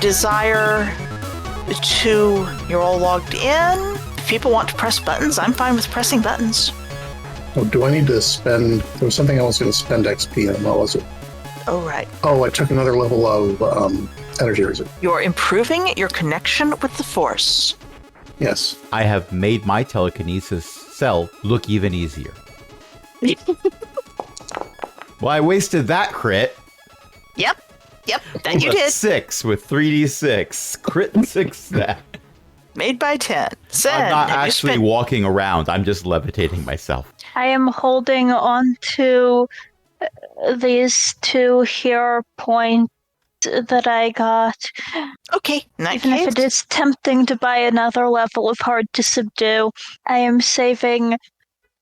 desire to... You're all logged in. If people want to press buttons, I'm fine with pressing buttons. Oh, do I need to spend... There was something I was going to spend XP on. What was it? Oh, right. Oh, I took another level of energy reserve. You're improving your connection with the Force. Yes. I have made my telekinesis self look even easier. Well, I wasted that crit. Yep, that you did. 6 with 3d6. Crit 6 that. Made by 10. Sen, I'm not have you actually spent- walking around. I'm just levitating myself. I am holding on to these 2 hero points that I got. Okay, in that Even case, if it is tempting to buy another level of Hard to Subdue, I am saving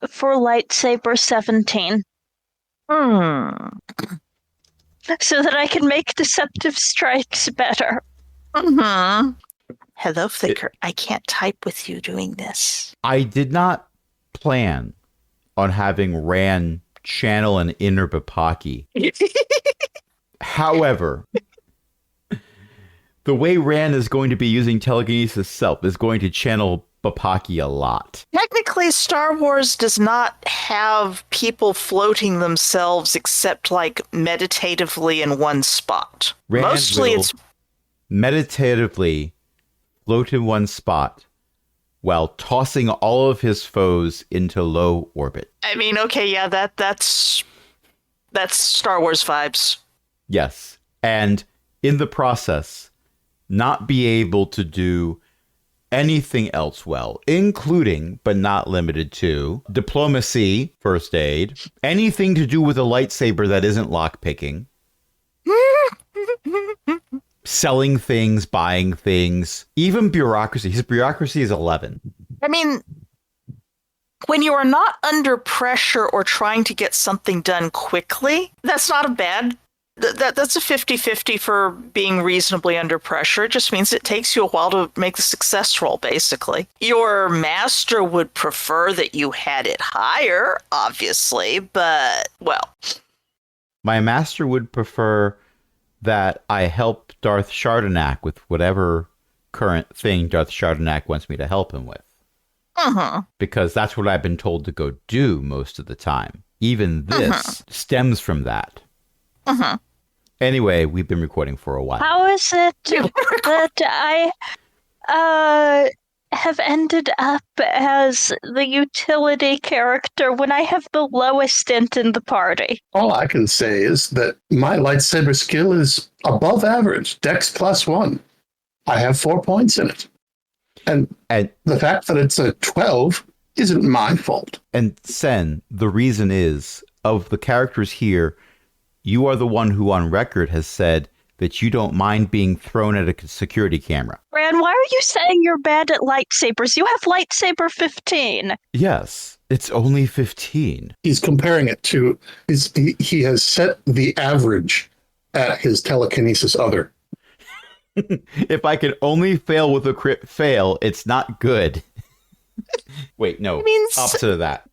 for Lightsaber 17. So that I can make deceptive strikes better. Hello, Flicker. I can't type with you doing this. I did not plan on having Ran channel an inner Bapaki. However, the way Ran is going to be using telekinesis self is going to channel Bapaki a lot. Technically, Star Wars does not have people floating themselves except like meditatively in one spot. Ran Mostly will it's meditatively float in one spot while tossing all of his foes into low orbit. I mean, okay, yeah, that's Star Wars vibes. Yes. And in the process, not be able to do anything else well, including, but not limited to, diplomacy, first aid, anything to do with a lightsaber that isn't lockpicking, selling things, buying things, even bureaucracy. His bureaucracy is 11. I mean, when you are not under pressure or trying to get something done quickly, that's not a bad... That's a 50-50 for being reasonably under pressure. It just means it takes you a while to make the success roll, basically. Your master would prefer that you had it higher, obviously, but, well... My master would prefer that I help Darth Chardonnac with whatever current thing Darth Chardonnac wants me to help him with. Because that's what I've been told to go do most of the time. Even this stems from that. Anyway, we've been recording for a while. How is it that I have ended up as the utility character when I have the lowest int in the party? All I can say is that my lightsaber skill is above average, Dex +1. I have 4 points in it. And the fact that it's a 12 isn't my fault. And Sen, the reason is, of the characters here, you are the one who on record has said that you don't mind being thrown at a security camera. Ran, why are you saying you're bad at lightsabers? You have lightsaber 15. Yes, it's only 15. He's comparing it to... He has set the average at his telekinesis other. If I can only fail with a crit fail, it's not good. Wait, no. Opposite of that.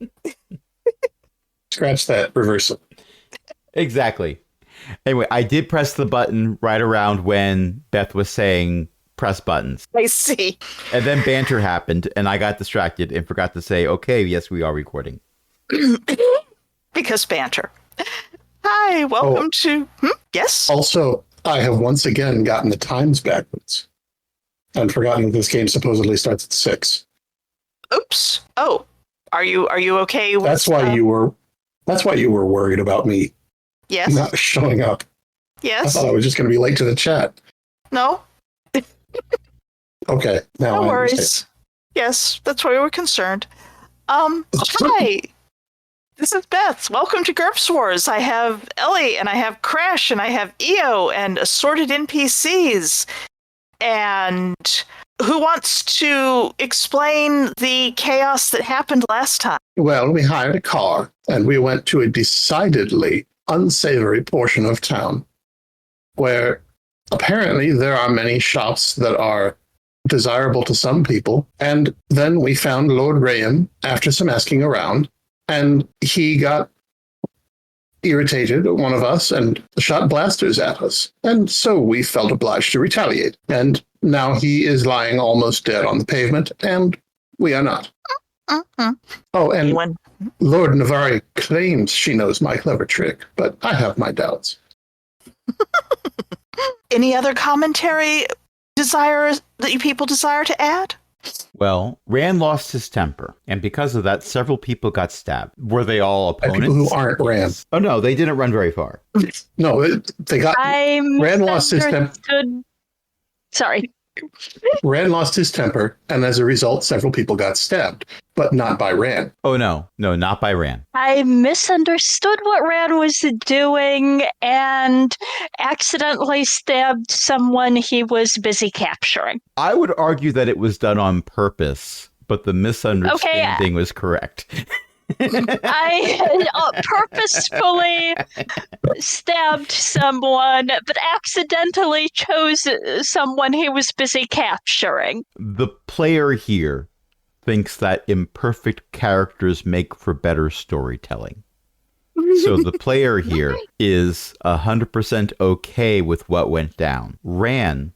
Scratch that. Reverse it. Exactly. Anyway, I did press the button right around when Beth was saying press buttons. I see. And then banter happened, and I got distracted and forgot to say, okay, yes, we are recording. Because banter. Hi, welcome to... Yes? Also, I have once again gotten the times backwards and forgotten that this game supposedly starts at 6. Oops. Oh, are you okay with... That's why you were worried about me Yes? not showing up. Yes? I thought I was just going to be late to the chat. No? Okay, now No I worries. understand. Yes, that's why we were concerned. Hi. This is Beth. Welcome to GURPS Wars. I have Ellie, and I have Crash, and I have EO, and assorted NPCs. And who wants to explain the chaos that happened last time? Well, we hired a car, and we went to a decidedly unsavory portion of town, where apparently there are many shops that are desirable to some people. And then we found Lord Rayham after some asking around, and he got irritated one of us and shot blasters at us. And so we felt obliged to retaliate. And now he is lying almost dead on the pavement, and we are not. Mm-hmm. Oh, and Lord Navari claims she knows my clever trick, but I have my doubts. Any other commentary that you people desire to add? Well, Rand lost his temper, and because of that, several people got stabbed. Were they all opponents? People who aren't Rand. Oh, no, they didn't run very far. No, they got... Rand lost his temper. Sorry. Rand lost his temper, and as a result, several people got stabbed, but not by Rand. Oh, no, not by Rand. I misunderstood what Rand was doing and accidentally stabbed someone he was busy capturing. I would argue that it was done on purpose, but the misunderstanding was correct. I purposefully stabbed someone, but accidentally chose someone he was busy capturing. The player here thinks that imperfect characters make for better storytelling. So the player here is 100% okay with what went down. Ran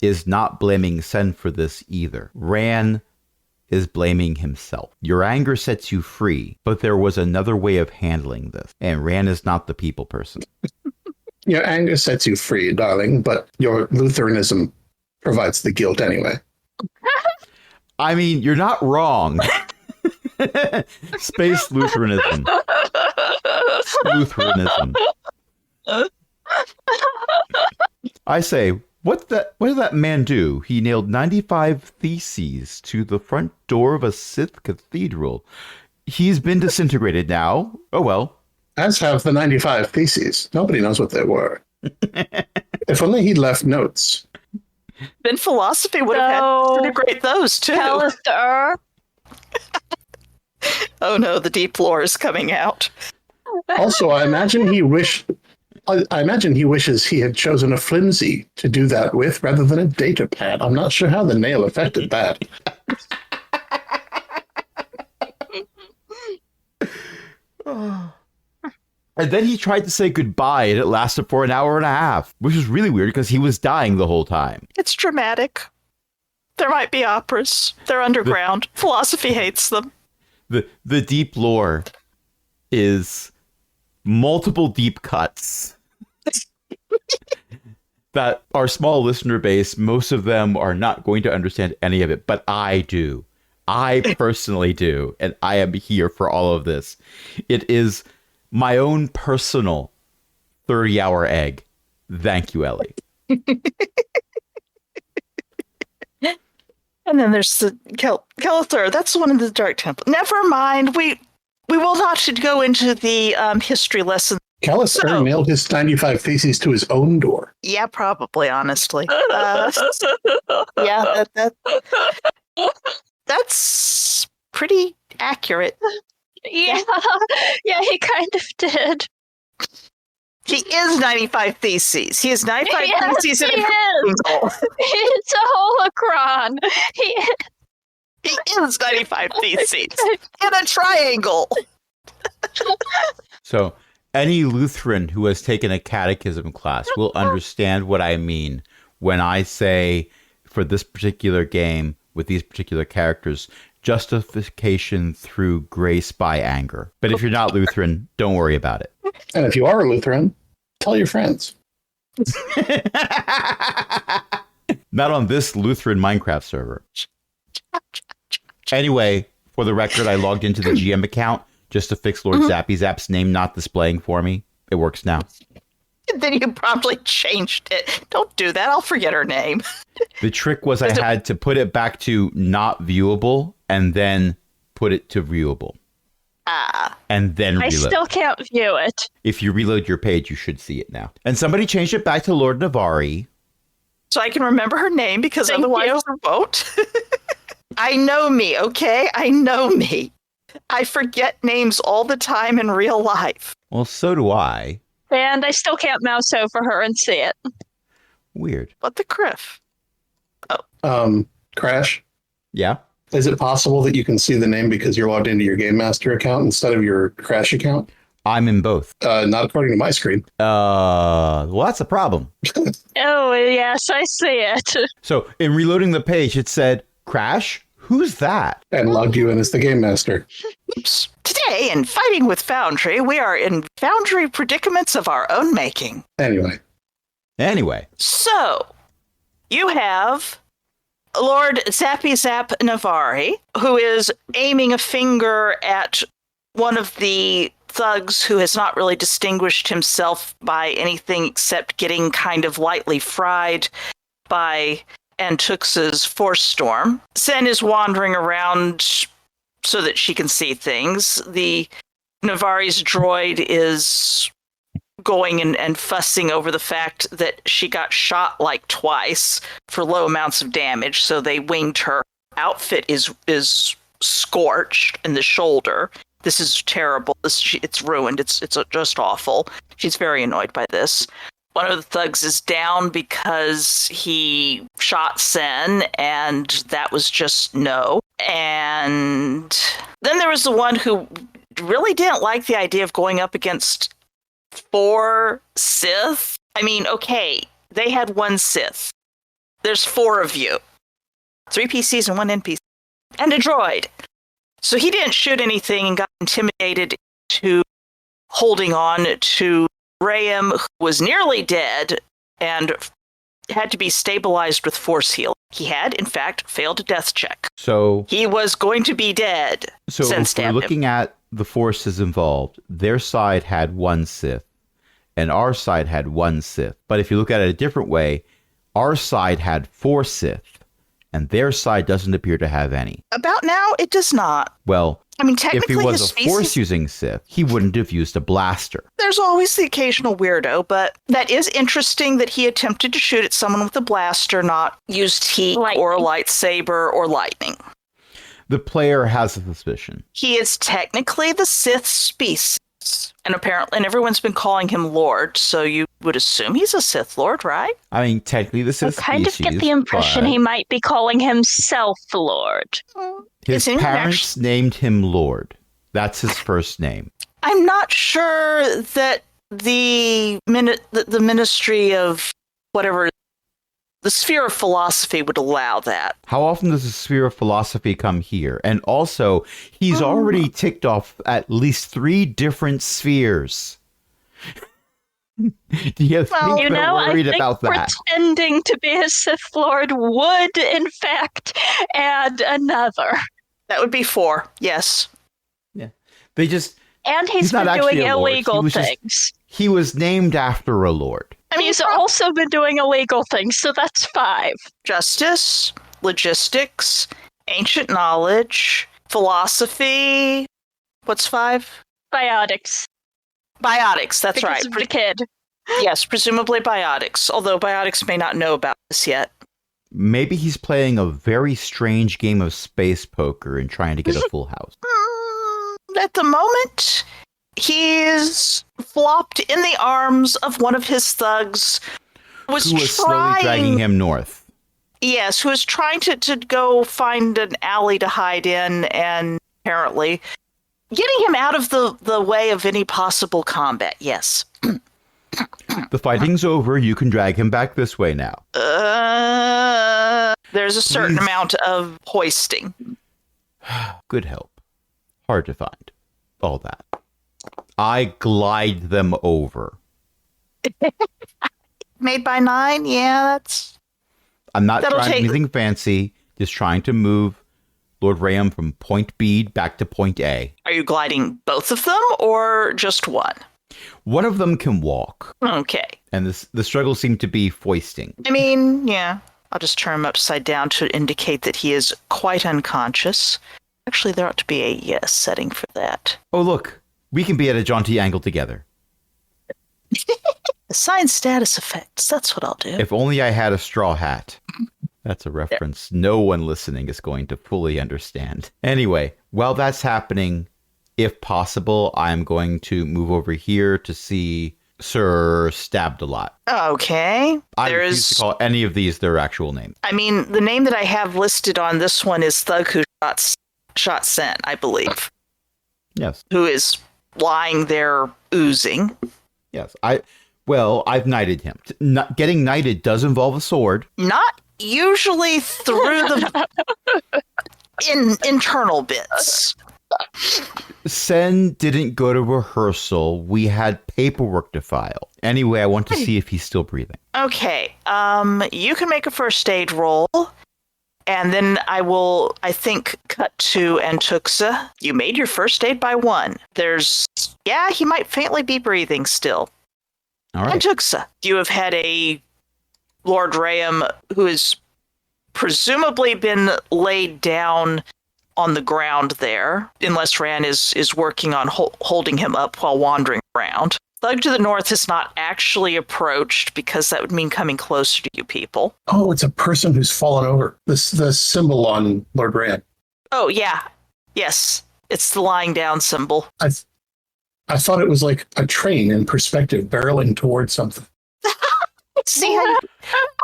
is not blaming Sen for this either. Ran is blaming himself. Your anger sets you free, but there was another way of handling this, and Ran is not the people person. Your anger sets you free, darling, but your Lutheranism provides the guilt anyway. I mean, you're not wrong. Space Lutheranism. Lutheranism. I say, what did that man do? He nailed 95 theses to the front door of a Sith cathedral. He's been disintegrated now. Oh well. As have the 95 theses. Nobody knows what they were. If only he'd left notes. Then philosophy would have had to integrate those too. Alistair. Oh no, the deep lore is coming out. Also, I imagine he wishes he had chosen a flimsy to do that with rather than a data pad. I'm not sure how the nail affected that. And then he tried to say goodbye, and it lasted for an hour and a half, which is really weird because he was dying the whole time. It's dramatic. There might be operas. They're underground. Philosophy hates them. The deep lore is multiple deep cuts that our small listener base, most of them are not going to understand any of it, but I do. I personally do, and I am here for all of this. It is my own personal 30-hour egg. Thank you, Ellie. And then there's the Kelthur. That's one of the Dark Temple. Never mind. We will not go into the history lesson. Kelthur nailed his 95 theses to his own door. Yeah, probably, honestly. Yeah, that's pretty accurate. Yeah, he kind of did. He is 95 theses. He is 95 theses in a triangle. It's a holocron. He is 95 theses in a triangle. So any Lutheran who has taken a catechism class will understand what I mean when I say, for this particular game with these particular characters, justification through grace by anger. But if you're not Lutheran, don't worry about it. And if you are a Lutheran, tell your friends. Not on this Lutheran Minecraft server. Anyway, for the record, I logged into the GM account just to fix Lord Zappy Zap's name not displaying for me. It works now. Then you promptly changed it. Don't do that. I'll forget her name. The trick was I had to put it back to not viewable and then put it to viewable. And then reload. I still can't view it. If you reload your page, you should see it now. And somebody changed it back to Lord Navari. So I can remember her name because otherwise I won't. I know me, okay? I know me. I forget names all the time in real life. Well, so do I. And I still can't mouse over her and see it. Weird. What the criff? Crash? Yeah? Is it possible that you can see the name because you're logged into your Game Master account instead of your Crash account? I'm in both. Not according to my screen. Well, that's a problem. Oh, yes, I see it. So in reloading the page, it said, Crash, who's that? And logged you in as the game master. Oops. Today, in Fighting with Foundry, we are in Foundry predicaments of our own making. Anyway. So, you have Lord Zappy Zap Navari, who is aiming a finger at one of the thugs who has not really distinguished himself by anything except getting kind of lightly fried by Antux's Force Storm. Sen is wandering around so that she can see things. The Navari's droid is going and fussing over the fact that she got shot like twice for low amounts of damage, so they winged her. Outfit is scorched in the shoulder. This is terrible. It's ruined. It's just awful. She's very annoyed by this. One of the thugs is down because he shot Sen, and that was just no. And then there was the one who really didn't like the idea of going up against 4 Sith. I mean, okay, they had 1 Sith. There's 4 of you. 3 PCs and 1 NPC. And a droid. So he didn't shoot anything and got intimidated to holding on to Graham, who was nearly dead and had to be stabilized with force heal. He had, in fact, failed a death check. So he was going to be dead. So if we're looking at the forces involved, their side had 1 Sith, and our side had 1 Sith. But if you look at it a different way, our side had 4 Sith, and their side doesn't appear to have any. About now, it does not. Well, I mean, technically, if he was a force-using Sith, he wouldn't have used a blaster. There's always the occasional weirdo, but that is interesting that he attempted to shoot at someone with a blaster, not used heat or a lightsaber or lightning. The player has a suspicion. He is technically the Sith species, and apparently, and everyone's been calling him Lord, so you would assume he's a Sith Lord, right? I mean, technically the Sith I kind of get the impression he might be calling himself Lord. His parents named him Lord. That's his first name. I'm not sure that the Ministry of whatever, the Sphere of Philosophy would allow that. How often does the Sphere of Philosophy come here? And also, he's already ticked off at least 3 different spheres. Do you think they're worried about that? Pretending to be a Sith Lord would, in fact, add another. That would be 4, yes. Yeah. They just... And he's been doing illegal things. He was named after a lord. I mean, he's also been doing illegal things, so that's 5. Justice, logistics, ancient knowledge, philosophy. What's 5? Biotics. Biotics, that's right. The kid. Yes, presumably biotics, although biotics may not know about this yet. Maybe he's playing a very strange game of space poker and trying to get a full house. At the moment, he's flopped in the arms of one of his thugs who was slowly dragging him north. Yes, who was trying to go find an alley to hide in, and apparently getting him out of the way of any possible combat, yes. The fighting's over. You can drag him back this way now. There's a certain amount of hoisting. Good help. Hard to find. All that. I glide them over. Made by 9? Yeah, that's... I'm not trying anything fancy. Just trying to move Lord Rayam from point B back to point A. Are you gliding both of them or just one? One of them can walk. Okay. And the struggle seemed to be foisting. I mean, yeah. I'll just turn him upside down to indicate that he is quite unconscious. Actually, there ought to be a yes setting for that. Oh, look. We can be at a jaunty angle together. Assign status effects. That's what I'll do. If only I had a straw hat. That's a reference no one listening is going to fully understand. Anyway, while that's happening, if possible, I'm going to move over here to see Sir Stabbed a Lot. Okay. I refuse to call any of these their actual names. I mean, the name that I have listed on this one is Thug Who Shot Sen, I believe. Yes. Who is lying there oozing. Yes, I've knighted him. Getting knighted does involve a sword. Not usually through the internal bits. Sen didn't go to rehearsal. We had paperwork to file. Anyway, I want to see if he's still breathing. Okay, you can make a first aid roll, and then I think, cut to Antuxa. You made your first aid by 1. He might faintly be breathing still. All right. Antuxa, you have had a Lord Rayam who has presumably been laid down on the ground there, unless Ran is working on holding him up while wandering around. Thug to the north has not actually approached because that would mean coming closer to you people. Oh, it's a person who's fallen over. The symbol on Lord Rand. Oh, yeah. Yes. It's the lying down symbol. I thought it was like a train in perspective barreling towards something. See how you...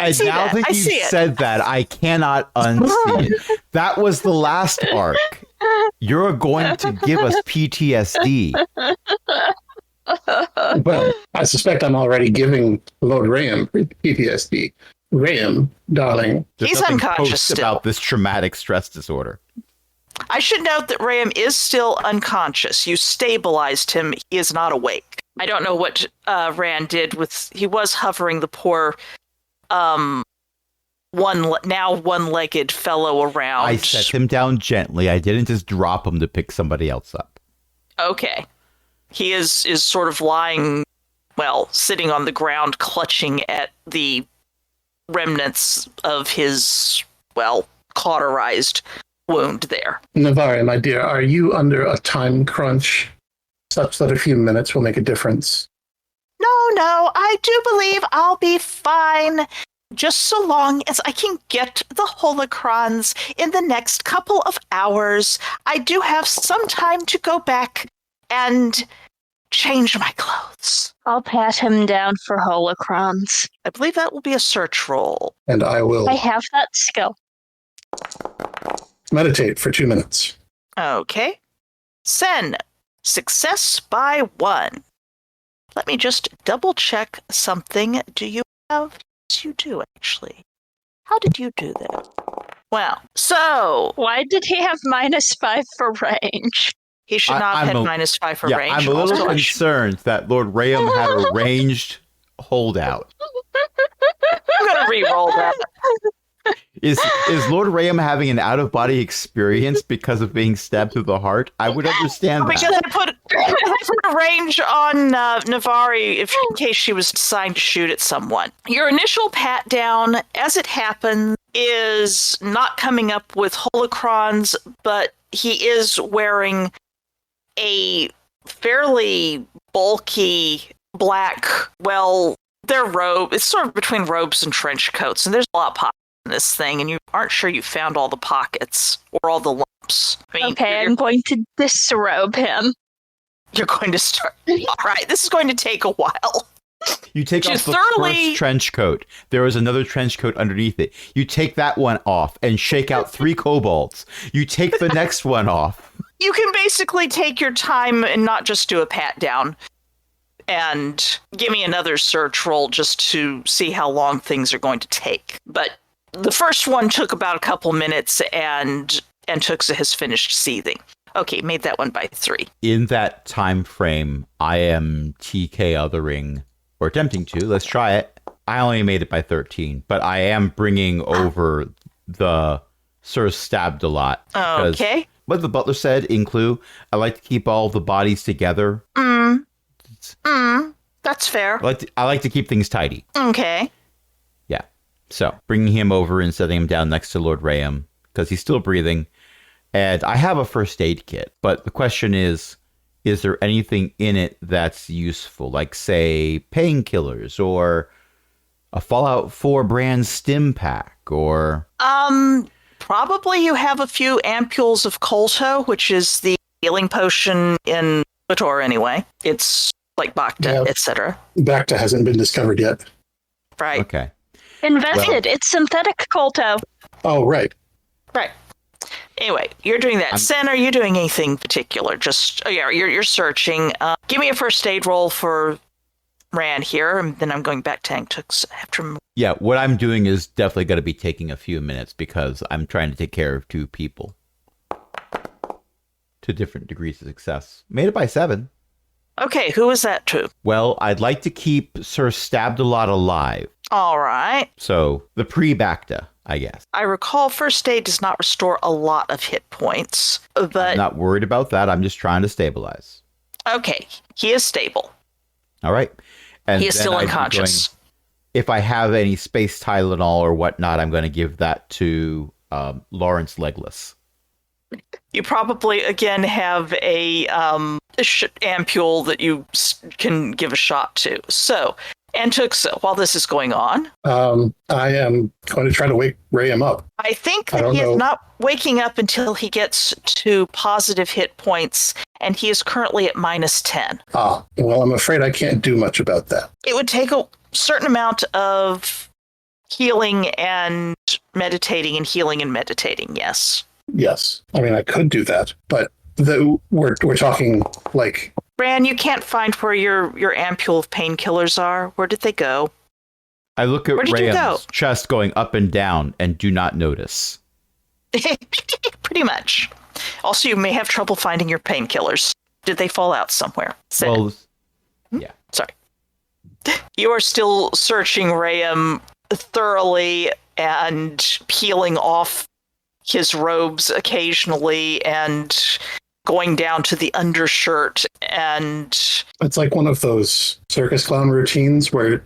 And now that you said that, I cannot unsee it. That was the last arc. You're going to give us PTSD. Well, I suspect I'm already giving Lord Rayam PTSD. Rayam, darling. He's unconscious still. About this traumatic stress disorder. I should note that Rayam is still unconscious. You stabilized him. He is not awake. I don't know what Rand did with... He was hovering the poor one-legged fellow around. I set him down gently. I didn't just drop him to pick somebody else up. Okay. He is sort of lying, sitting on the ground, clutching at the remnants of his, cauterized wound there. Navari, my dear, are you under a time crunch such that a few minutes will make a difference? No, I do believe I'll be fine, just so long as I can get the holocrons in the next couple of hours. I do have some time to go back and change my clothes. I'll pat him down for holocrons. I believe that will be a search roll. And I will I have that skill. meditate for 2 minutes. Okay. Sen, success by 1. Let me just double check something. Do you have? Yes, you do, actually. How did you do that? Well, so... Why did he have -5 for range? He should not have had -5 for range. I'm a little concerned that Lord Rayam had a ranged holdout. I'm going to re-roll that. Is Lord Rayam having an out-of-body experience because of being stabbed through the heart? I would understand that. Because I put a range on Navari in case she was assigned to shoot at someone. Your initial pat down, as it happens, is not coming up with holocrons, but he is wearing a fairly bulky black, their robe. It's sort of between robes and trench coats, and there's a lot of pockets in this thing, and you aren't sure you found all the pockets or all the lumps. I'm going to disrobe him. You're going to start. All right, this is going to take a while. You take off the first trench coat. There is another trench coat underneath it. You take that one off and shake out 3 kobolds. You take the next one off. You can basically take your time and not just do a pat down and give me another search roll just to see how long things are going to take. But the first one took about a couple minutes, and Antuxa has finished seething. Okay, made that one by 3. In that time frame, I am TK othering, or attempting to. Let's try it. I only made it by 13, but I am bringing over the Sir stabbed a lot. Okay. What the butler said in Clue, I like to keep all the bodies together. That's fair. I like to keep things tidy. Okay. Yeah. So, bringing him over and setting him down next to Lord Rayam, because he's still breathing. And I have a first aid kit, but the question is there anything in it that's useful? Like, say, painkillers, or a Fallout 4 brand stim pack, or... Probably you have a few ampules of Kolto, which is the healing potion in Kotor anyway. It's like Bacta, etc. Bacta hasn't been discovered yet. Right. Okay. Invented. It's synthetic Kolto. Oh, right. Right. Anyway, you're doing that. Sen, are you doing anything particular? You're searching. Give me a first aid roll for Rand here, and then I'm going back to Angtux after. Yeah, what I'm doing is definitely going to be taking a few minutes because I'm trying to take care of 2 people to different degrees of success. Made it by 7. Okay, who is that to? Well, I'd like to keep Sir Stabbed-a-Lot alive. All right. So, the pre-Bacta, I guess. I recall first aid does not restore a lot of hit points, but... I'm not worried about that. I'm just trying to stabilize. Okay, he is stable. All right. And he is still unconscious. If I have any space Tylenol or whatnot, I'm going to give that to Lawrence Legless. You probably, again, have a ampule that you can give a shot to. So, Antux, while this is going on... I am going to try to wake Rayam up. I think that he is not waking up until he gets to positive hit points, and he is currently at -10. Ah, well, I'm afraid I can't do much about that. It would take a certain amount of healing and meditating and healing and meditating, yes. Yes. I mean, I could do that, but we're talking like... Bran, you can't find where your ampule of painkillers are. Where did they go? I look at Rayam's chest going up and down and do not notice. Pretty much. Also, you may have trouble finding your painkillers. Did they fall out somewhere? Well, yeah. Sorry. You are still searching Rayam thoroughly and peeling off his robes occasionally and going down to the undershirt, and it's like one of those circus clown routines where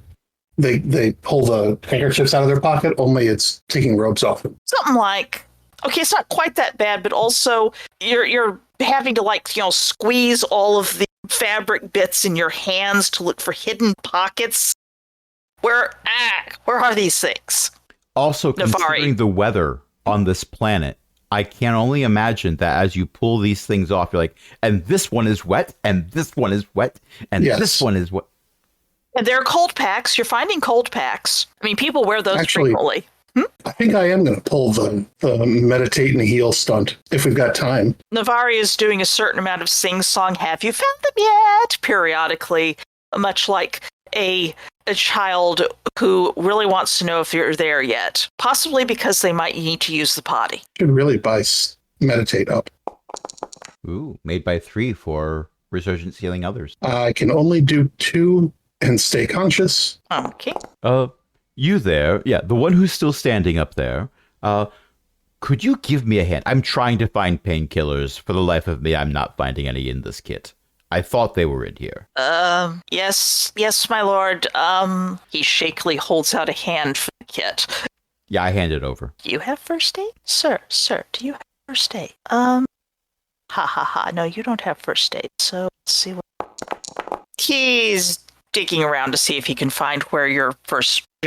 they pull the handkerchiefs out of their pocket, only it's taking robes off them. Something like, okay, it's not quite that bad, but also you're having to squeeze all of the fabric bits in your hands to look for hidden pockets. Where are these things? Also, Navari, considering the weather on this planet, I can only imagine that as you pull these things off, you're like, and this one is wet, and this one is wet, and this one is wet. And there are cold packs. You're finding cold packs. I mean, people wear those frequently. I think I am going to pull the meditate and heal stunt if we've got time. Navari is doing a certain amount of sing-song, have you found them yet? Periodically, much like a child who really wants to know if you're there yet. Possibly because they might need to use the potty. Should really buy meditate up. Ooh, made by 3 for resurgence healing others. I can only do 2 and stay conscious. Okay. You there? Yeah, the one who's still standing up there. Could you give me a hand? I'm trying to find painkillers. For the life of me, I'm not finding any in this kit. I thought they were in here. Yes, my lord. He shakily holds out a hand for the kit. Yeah, I hand it over. Do you have first aid? Sir, do you have first aid? No, you don't have first aid, so let's see what... He's digging around to see if he can find where your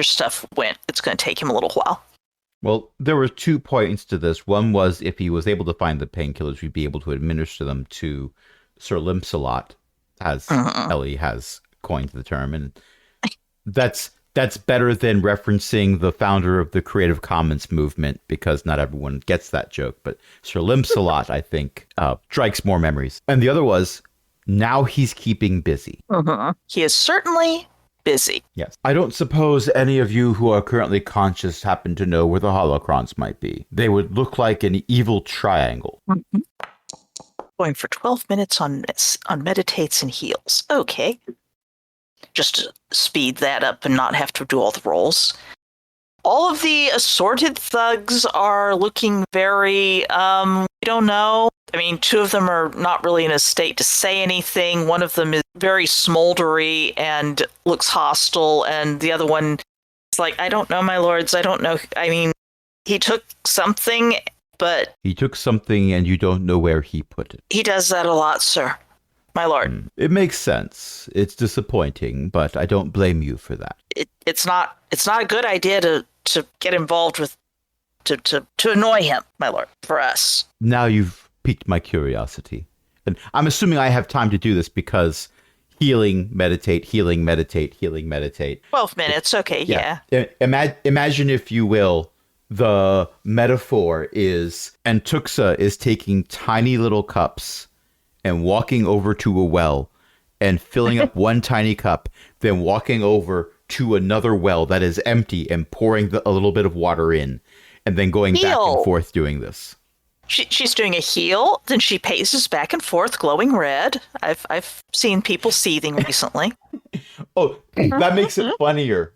stuff went. It's going to take him a little while. Well, there were 2 points to this. One was if he was able to find the painkillers, we'd be able to administer them to Sir Limsalot, as Ellie has coined the term, and that's better than referencing the founder of the Creative Commons movement, because not everyone gets that joke. But Sir Limsalot, I think, strikes more memories. And the other was, now he's keeping busy. He is certainly busy. Yes. I don't suppose any of you who are currently conscious happen to know where the holocrons might be. They would look like an evil triangle. Going for 12 minutes on meditates and heals. Okay. Just to speed that up and not have to do all the rolls. All of the assorted thugs are looking very, we don't know. I mean, 2 of them are not really in a state to say anything. One of them is very smoldery and looks hostile, and the other one is like, I don't know, my lords, I don't know. I mean, he took something, but... He took something and you don't know where he put it. He does that a lot, sir. My lord. It makes sense. It's disappointing, but I don't blame you for that. It's not a good idea to get involved with, to annoy him, my lord, for us. Now you've piqued my curiosity. And I'm assuming I have time to do this because healing, meditate, healing, meditate, healing, meditate. 12 minutes, okay, yeah. Imagine, if you will, the metaphor is Antuxa is taking tiny little cups and walking over to a well and filling up one tiny cup, then walking over to another well that is empty and pouring a little bit of water in, and then going back and forth doing this. She's doing a heel, then she paces back and forth, glowing red. I've seen people seething recently. Oh, that makes it funnier.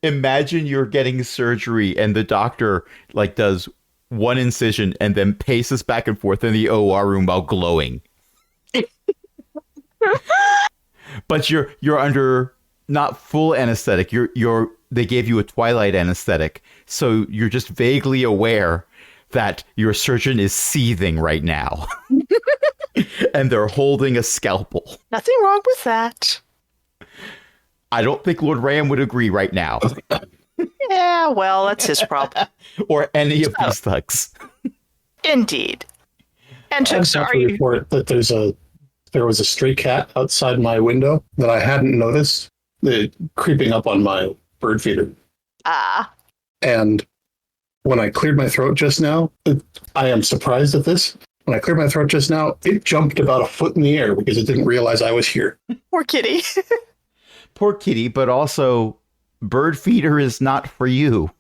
Imagine you're getting surgery and the doctor like does one incision and then paces back and forth in the OR room while glowing. But you're under not full anesthetic. They gave you a twilight anesthetic, so you're just vaguely aware that your surgeon is seething right now. And they're holding a scalpel. Nothing wrong with that. I don't think Lord Ram would agree right now. Yeah, well, that's his problem. Or any of these thugs. Indeed. And I'm sorry to report that there was a stray cat outside my window that I hadn't noticed, creeping up on my bird feeder. Ah. And when I cleared my throat just now, I am surprised at this. When I cleared my throat just now, it jumped about a foot in the air because it didn't realize I was here. Poor kitty. Poor kitty, but also bird feeder is not for you.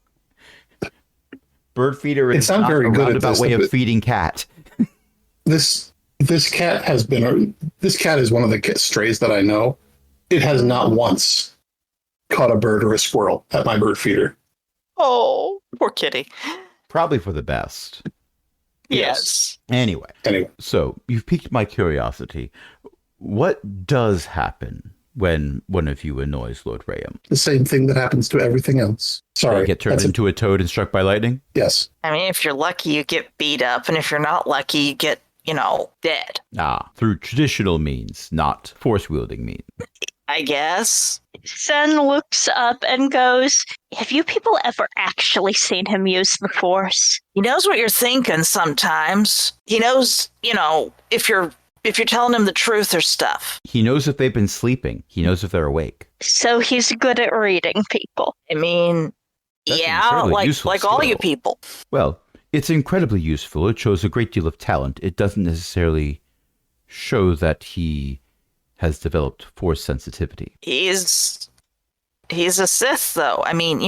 Bird feeder is not very a good at roundabout this, way of feeding cat. This cat is one of the strays that I know. It has not once caught a bird or a squirrel at my bird feeder. Oh, poor kitty. Probably for the best. Yes. Anyway, so you've piqued my curiosity. What does happen when one of you annoys Lord Rayam? The same thing that happens to everything else. Sorry. You get turned into a toad and struck by lightning? Yes. I mean, if you're lucky, you get beat up, and if you're not lucky, you get, dead. Through traditional means, not force-wielding means. I guess. Sen looks up and goes, have you people ever actually seen him use the Force? He knows what you're thinking sometimes. He knows, if you're telling him the truth or stuff. He knows if they've been sleeping. He knows if they're awake. So he's good at reading people. I mean, That's yeah, like all you people. Well, it's incredibly useful. It shows a great deal of talent. It doesn't necessarily show that he has developed force sensitivity. He's a Sith, though. I mean,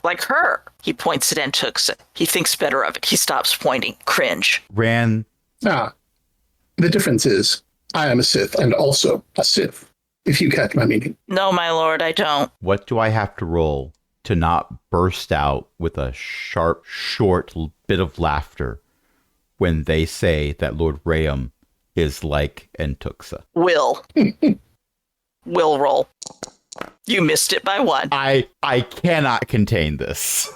like her. He points at Antuxa. He thinks better of it. He stops pointing. Cringe. Ran. The difference is I am a Sith and also a Sith, if you catch my meaning. No, my lord, I don't. What do I have to roll to not burst out with a sharp, short bit of laughter when they say that Lord Rayam is like Antuxa? Will roll. You missed it by one. I cannot contain this.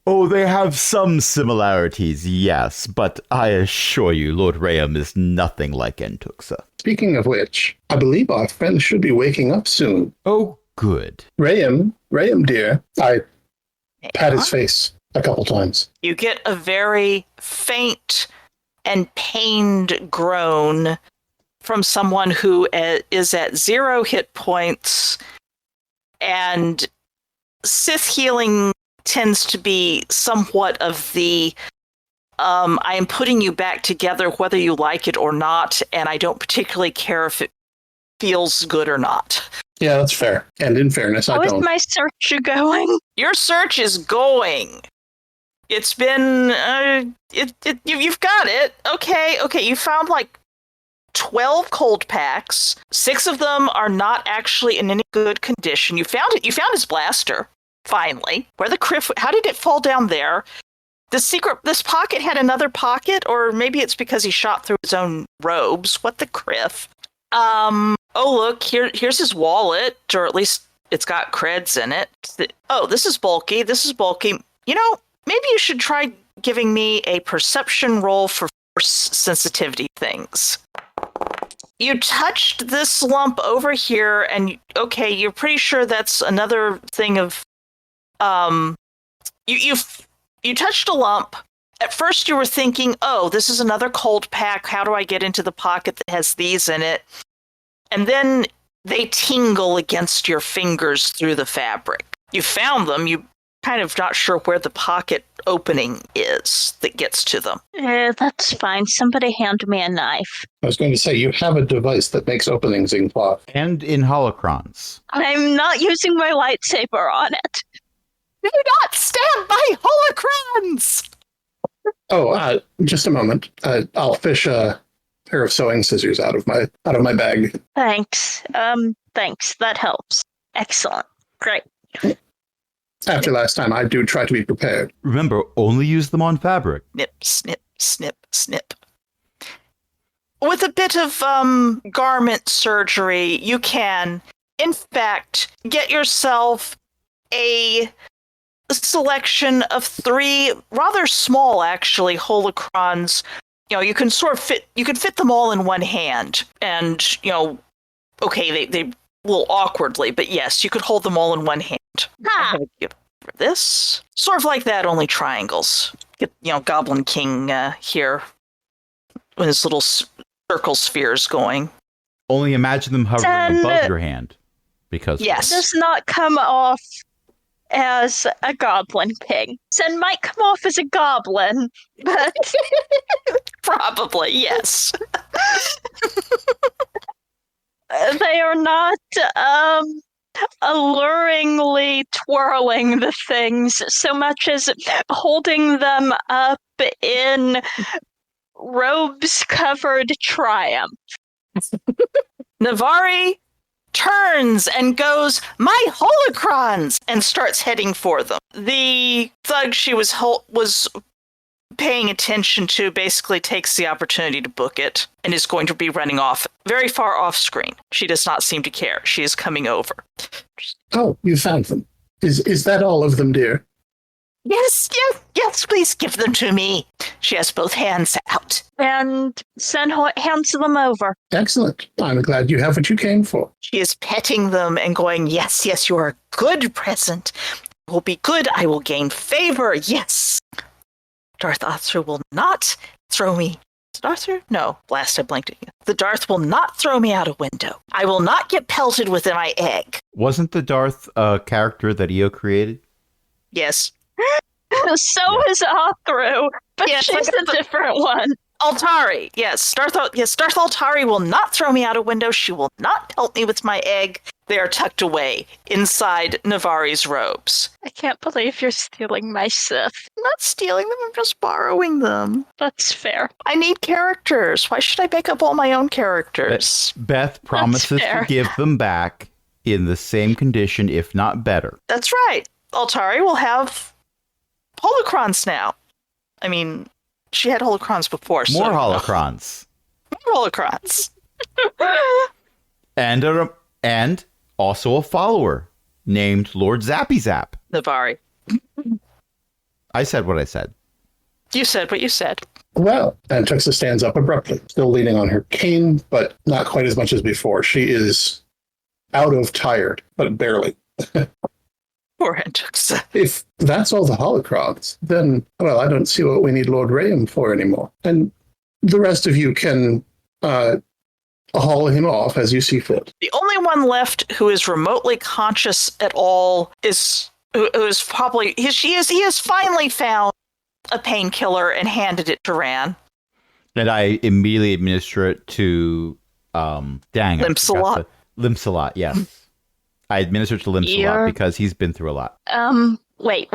Oh, they have some similarities, yes, but I assure you, Lord Rayam is nothing like Antuxa. Speaking of which, I believe our friend should be waking up soon. Oh, good. Rayam, dear. I pat his face a couple times. You get a very faint and pained groan from someone who is at 0 hit points, and Sith healing tends to be somewhat of the I am putting you back together whether you like it or not, and I don't particularly care if it feels good or not. Yeah, that's fair. And in fairness, I don't. How is my search going? Your search is going. It's been you've got it. Okay, you found like 12 cold packs. 6 of them are not actually in any good condition. You found his blaster. Finally, where the criff? How did it fall down there? This pocket had another pocket, or maybe it's because he shot through his own robes. What the criff? Oh look, here's his wallet, or at least it's got creds in it. Oh, this is bulky. Maybe you should try giving me a perception roll for force sensitivity things. You touched this lump over here, and you're pretty sure that's another thing of you touched a lump. At first you were thinking, oh, this is another cold pack. How do I get into the pocket that has these in it? And then they tingle against your fingers through the fabric. You found them. You kind of not sure where the pocket opening is that gets to them. That's fine. Somebody hand me a knife. I was going to say, you have a device that makes openings in cloth. And in holocrons. I'm not using my lightsaber on it. Do not stand by holocrons! Oh, just a moment. I'll fish a pair of sewing scissors out of my bag. Thanks. Thanks. That helps. Excellent. Great. After last time, I do try to be prepared. Remember, only use them on fabric. Snip, snip, snip, snip. With a bit of garment surgery, you can, in fact, get yourself a selection of 3 rather small, actually, holocrons. You can sort of fit them all in one hand, and okay, they a little awkwardly, but yes, you could hold them all in one hand. Ha! For this, sort of like that, only triangles. Get Goblin King here with his little circle spheres going. Only imagine them hovering above your hand. Because yes, does not come off as a goblin king. Sen might come off as a goblin, but probably yes. They are not alluringly twirling the things so much as holding them up in robes-covered triumph. Navari turns and goes, "My holocrons!" and starts heading for them. The thug she was paying attention to basically takes the opportunity to book it and is going to be running off very far off screen. She does not seem to care. She is coming over. Oh, you found them. Is that all of them, dear? Yes, please give them to me. She has both hands out. And Sen hands them over. Excellent. I'm glad you have what you came for. She is petting them and going, yes, you are a good present. It will be good. I will gain favor. Yes. Darth Arthur will not throw me. Arthur? No. Last I blanked at you. The Darth will not throw me out a window. I will not get pelted with my egg. Wasn't the Darth a character that EO created? Yes. So is Athru, but yes, she's a different one. Altari, yes. Darth Altari will not throw me out a window. She will not pelt me with my egg. They are tucked away inside Navari's robes. I can't believe you're stealing my Sith. I'm not stealing them, I'm just borrowing them. That's fair. I need characters. Why should I make up all my own characters? Beth promises to give them back in the same condition, if not better. That's right. Altari will have holocrons now. I mean, she had holocrons before. More holocrons. More holocrons. And also a follower named Lord Zappy Zap. Navari. I said what I said. You said what you said. Well, and Tuxa stands up abruptly, still leaning on her cane, but not quite as much as before. She is out of tired, but barely. Poor Tuxa. If that's all the holocrons, then, well, I don't see what we need Lord Rayham for anymore. And the rest of you can haul him off as you see fit. The only one left who is remotely conscious at all is probably he has finally found a painkiller and handed it to Ran. And I immediately administer it to Limsalot. Limsalot, yes. I administered to Limsalot because he's been through a lot. Wait.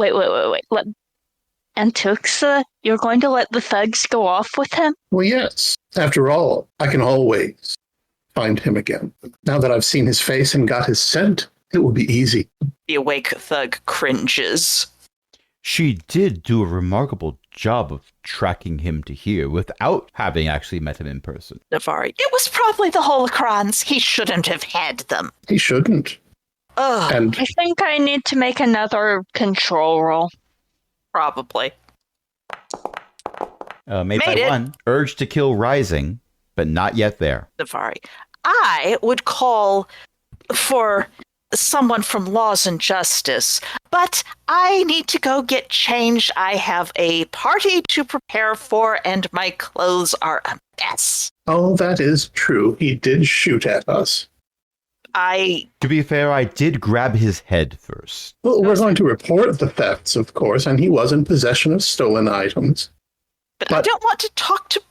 And Tuxa, you're going to let the thugs go off with him? Well, yes. After all, I can always find him again. Now that I've seen his face and got his scent, it will be easy. The awake thug cringes. She did do a remarkable job of tracking him to here without having actually met him in person. Navari. It was probably the holocrons. He shouldn't have had them. He shouldn't. Ugh. And I think I need to make another control roll. Probably. Made by it. one. Urge to kill rising, but not yet there. Navari. I would call for someone from Laws and Justice, but I need to go get changed. I have a party to prepare for, and my clothes are a mess. oh, that is true. He did shoot at us. To be fair, I did grab his head first. Well, we're going to report the thefts, of course, and he was in possession of stolen items. But I don't want to talk to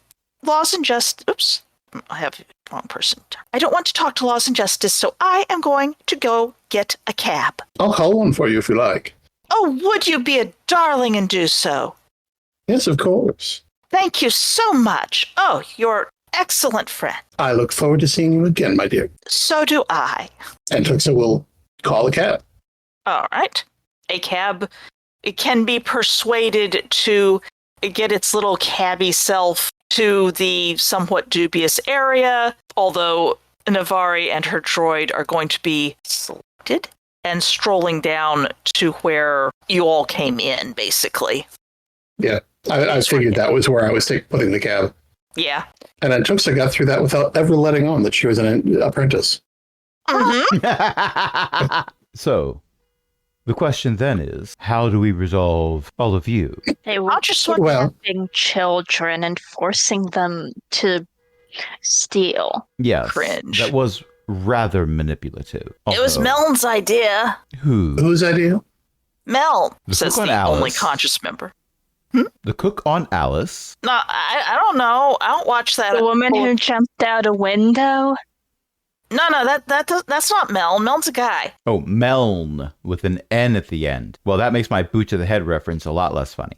Laws and Justice. Oops, I have the wrong person. I don't want to talk to Laws and Justice, so I am going to go get a cab. I'll call one for you if you like. Oh, would you be a darling and do so? Yes, of course. Thank you so much. Oh, you're an excellent friend. I look forward to seeing you again, my dear. So do I. And Tuxa will call a cab. All right. A cab, it can be persuaded to get its little cabby self to the somewhat dubious area, although Navari and her droid are going to be selected and strolling down to where you all came in, basically. Yeah, I figured that was where I was putting the cab. Yeah. And then Tuxa got through that without ever letting on that she was an apprentice. Mm-hmm. So, the question then is, how do we resolve all of you? They were kidnapping children and forcing them to steal. Yes, Cringe. that was rather manipulative. It was Mel's idea. Whose idea? Mel, The says cook on the Alice. only conscious member. The cook on Alice. No, I don't know. I don't watch that. The woman who jumped out a window? No, that's not Mel. Mel's a guy. Oh, Meln with an N at the end. Well, that makes my boot to the head reference a lot less funny.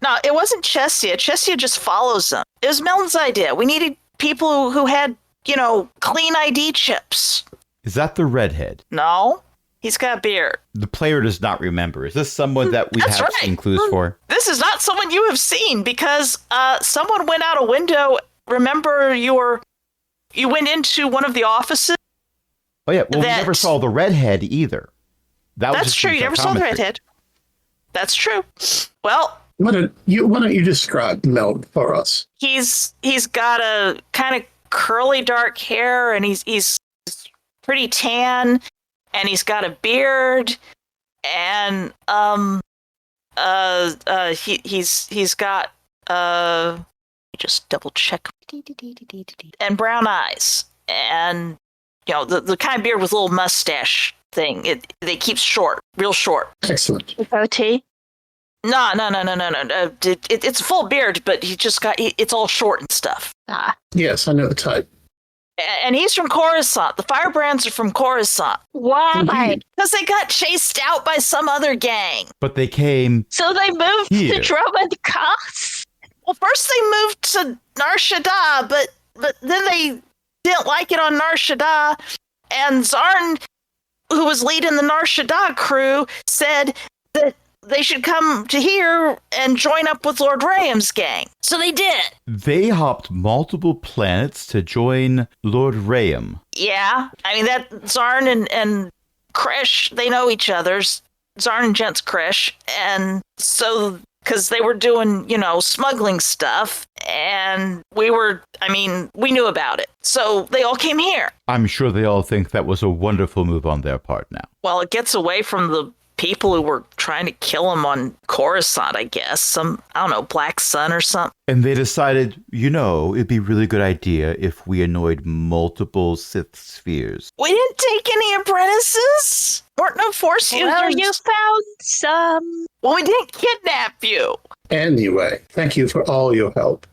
No, it wasn't Chesia. Chesia just follows them. It was Mel's idea. We needed people who had, clean ID chips. Is that the redhead? No, he's got a beard. The player does not remember. Is this someone that we That's have right. seen clues for? This is not someone you have seen because someone went out a window. Remember, you went into one of the offices. Oh yeah, well we never saw the redhead either. That's true. You never saw the redhead. That's true. Well, why don't you describe Mel for us? He's got a kind of curly dark hair, and he's pretty tan, and he's got a beard, and he's got just double check, and brown eyes, and the kind of beard with a little mustache thing. They keep short, real short. Excellent. Goatee? No. It's a full beard, but it's all short and stuff. Ah. Yes, I know the type. And he's from Coruscant. The Firebrands are from Coruscant. Why? Because they got chased out by some other gang. But they came. So they moved here. to Drummond Cost? Well, first they moved to Nar Shaddaa, but then they didn't like it on Nar Shaddaa, and Zarn, who was leading the Nar Shaddaa crew, said that they should come to here and join up with Lord Rayam's gang. So they did. They hopped multiple planets to join Lord Rayam. Yeah. I mean, that Zarn and Kresh, they know each other. Zarn and Gents Kresh. And so, because they were doing, smuggling stuff, and we knew about it. So they all came here. I'm sure they all think that was a wonderful move on their part now. Well, it gets away from the people who were trying to kill him on Coruscant, I guess. Some, I don't know, Black Sun or something. And they decided, it'd be a really good idea if we annoyed multiple Sith spheres. We didn't take any apprentices. Weren't no Force users. Well, you found some. Well, we didn't kidnap you. Anyway, thank you for all your help.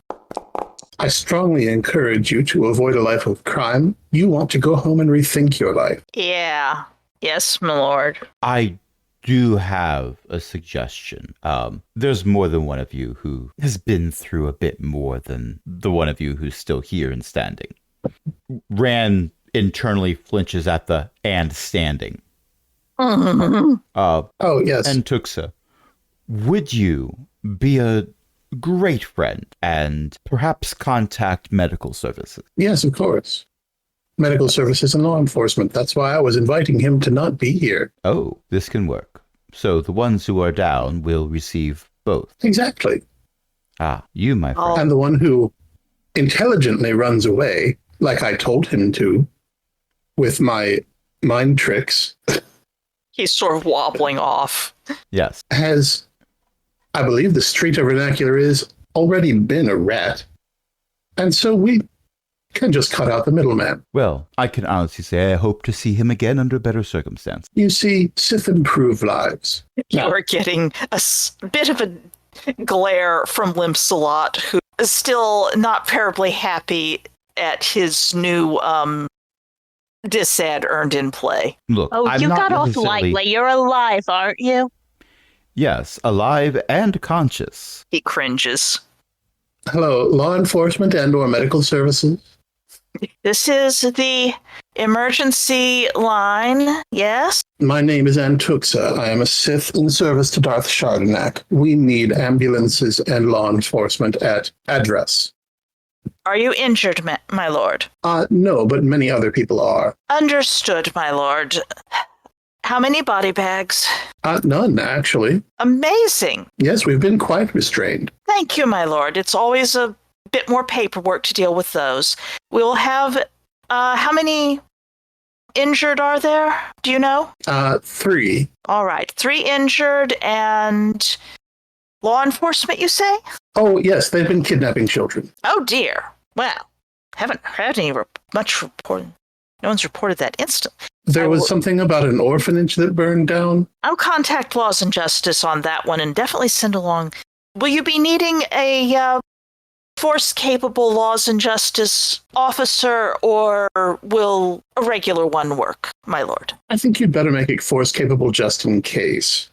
I strongly encourage you to avoid a life of crime. You want to go home and rethink your life. Yeah. Yes, my lord. I do have a suggestion. There's more than one of you who has been through a bit more than the one of you who's still here and standing. Rand internally flinches at the "and standing." Oh, yes. And Tuxa, would you be a great friend and perhaps contact medical services? Yes, of course. Medical services and law enforcement. That's why I was inviting him to not be here. Oh, this can work. So the ones who are down will receive both. Exactly. Ah, you, my friend. And the one who intelligently runs away, like I told him to, with my mind tricks, He's sort of wobbling off. Yes. has, I believe the street vernacular is, already been a rat. And so we Can just cut out the middleman. Well, I can honestly say I hope to see him again under better circumstances. You see, Sith improve lives. You are getting a bit of a glare from Limsalot, who is still not terribly happy at his new disad earned in play. Look, Oh, I'm you not got off necessarily- lightly. You're alive, aren't you? Yes, alive and conscious. He cringes. Hello, law enforcement and or medical services? This is the emergency line, yes? My name is Antuxa. I am a Sith in service to Darth Shardanak. We need ambulances and law enforcement at address. Are you injured, my lord? No, but many other people are. Understood, my lord. How many body bags? None, actually. Amazing. Yes, we've been quite restrained. Thank you, my lord. It's always a bit more paperwork to deal with those. We'll have, how many injured are there? Do you know? 3. All right. 3 injured and law enforcement, you say? Oh, yes, they've been kidnapping children. Oh, dear. Well, haven't heard any much report. No one's reported that instant. There was something about an orphanage that burned down. I'll contact Laws and Justice on that one and definitely send along. Will you be needing a force-capable Laws and Justice officer, or will a regular one work, my lord? I think you'd better make it force capable just in case.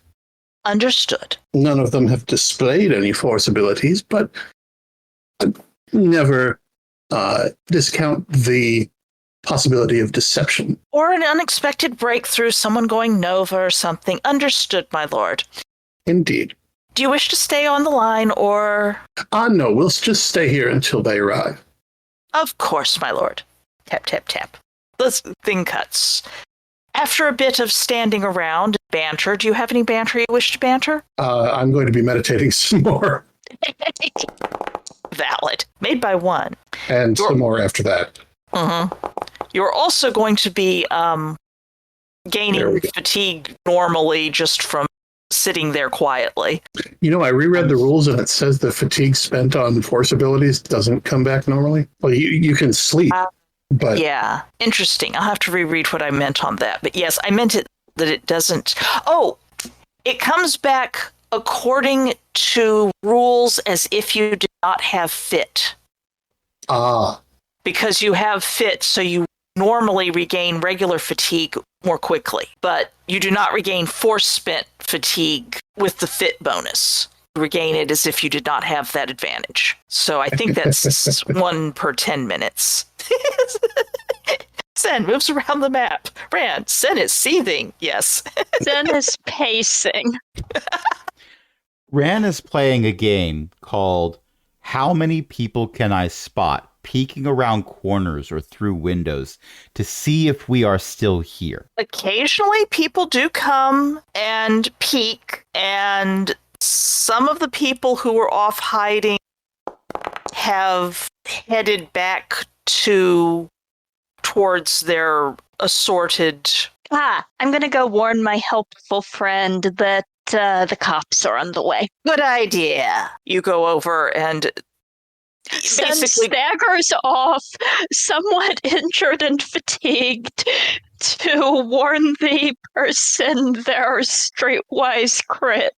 Understood. None of them have displayed any force abilities, but never discount the possibility of deception. Or an unexpected breakthrough, someone going Nova or something. Understood, my lord. Indeed. Do you wish to stay on the line, or... No, we'll just stay here until they arrive. Of course, my lord. Tap, tap, tap. This thing cuts. After a bit of standing around and banter, do you have any banter you wish to banter? I'm going to be meditating some more. Valid. Made by one. And some more after that. Mm-hmm. You're also going to be gaining fatigue normally just from sitting there quietly. You know, I reread the rules and it says the fatigue spent on force abilities doesn't come back normally. Well, you can sleep, but... Yeah, interesting. I'll have to reread what I meant on that. But yes, I meant it that it doesn't... Oh, it comes back according to rules as if you did not have fit. Because you have fit, so you normally regain regular fatigue more quickly, but you do not regain force spent fatigue with the fit bonus. You regain it as if you did not have that advantage. So I think that's 1 per 10 minutes. Sen moves around the map. Rand, Sen is seething. Yes. Zen is pacing. Ran is playing a game called How Many People Can I Spot? Peeking around corners or through windows to see if we are still here. Occasionally people do come and peek, and some of the people who were off hiding have headed back towards their assorted... I'm gonna go warn my helpful friend that the cops are on the way. Good idea. You go over and... Sen basically staggers off, somewhat injured and fatigued, to warn the person their streetwise crit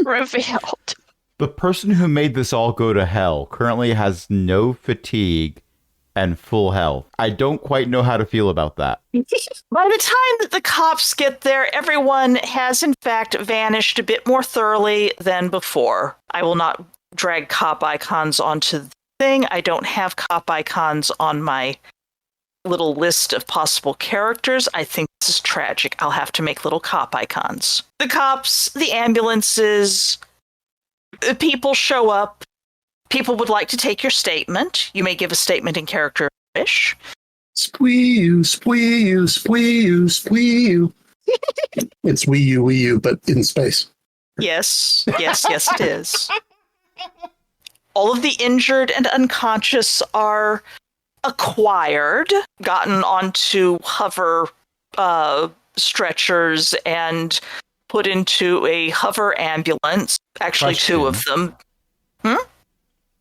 revealed. The person who made this all go to hell currently has no fatigue and full health. I don't quite know how to feel about that. By the time that the cops get there, everyone has in fact vanished a bit more thoroughly than before. I will not drag cop icons onto the thing. I don't have cop icons on my little list of possible characters. I think this is tragic. I'll have to make little cop icons. The cops, the ambulances, people show up. People would like to take your statement. You may give a statement in character if you wish. Squee-you, squee-you, squee-you, squee-you. It's Wii U, but in space. Yes, it is. All of the injured and unconscious are acquired, gotten onto hover stretchers and put into a hover ambulance. Actually, Question. 2 of them.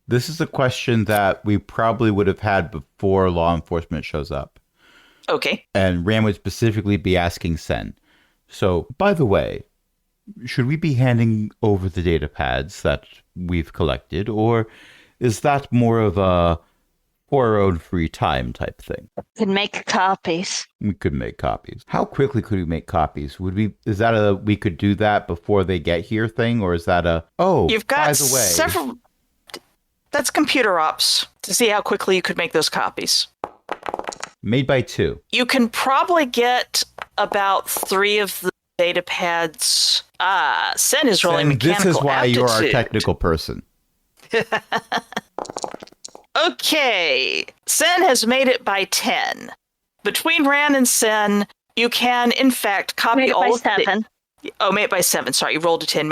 This is a question that we probably would have had before law enforcement shows up. Okay. And Ram would specifically be asking Sen. So, by the way, should we be handing over the data pads that we've collected, or is that more of a for our own free time type thing? Can make copies. We could make copies. How quickly could we make copies? Is that a we could do that before they get here thing, or is that a you've got by the way, several? That's computer ops to see how quickly you could make those copies. Made by 2. You can probably get about 3 of the data pads. Sen is rolling mechanical This is why aptitude. you're our technical person. Okay. Sen has made it by 10. Between Ran and Sen, you can, in fact, copy made all by of 7. Made it by 7. Sorry, you rolled a 10.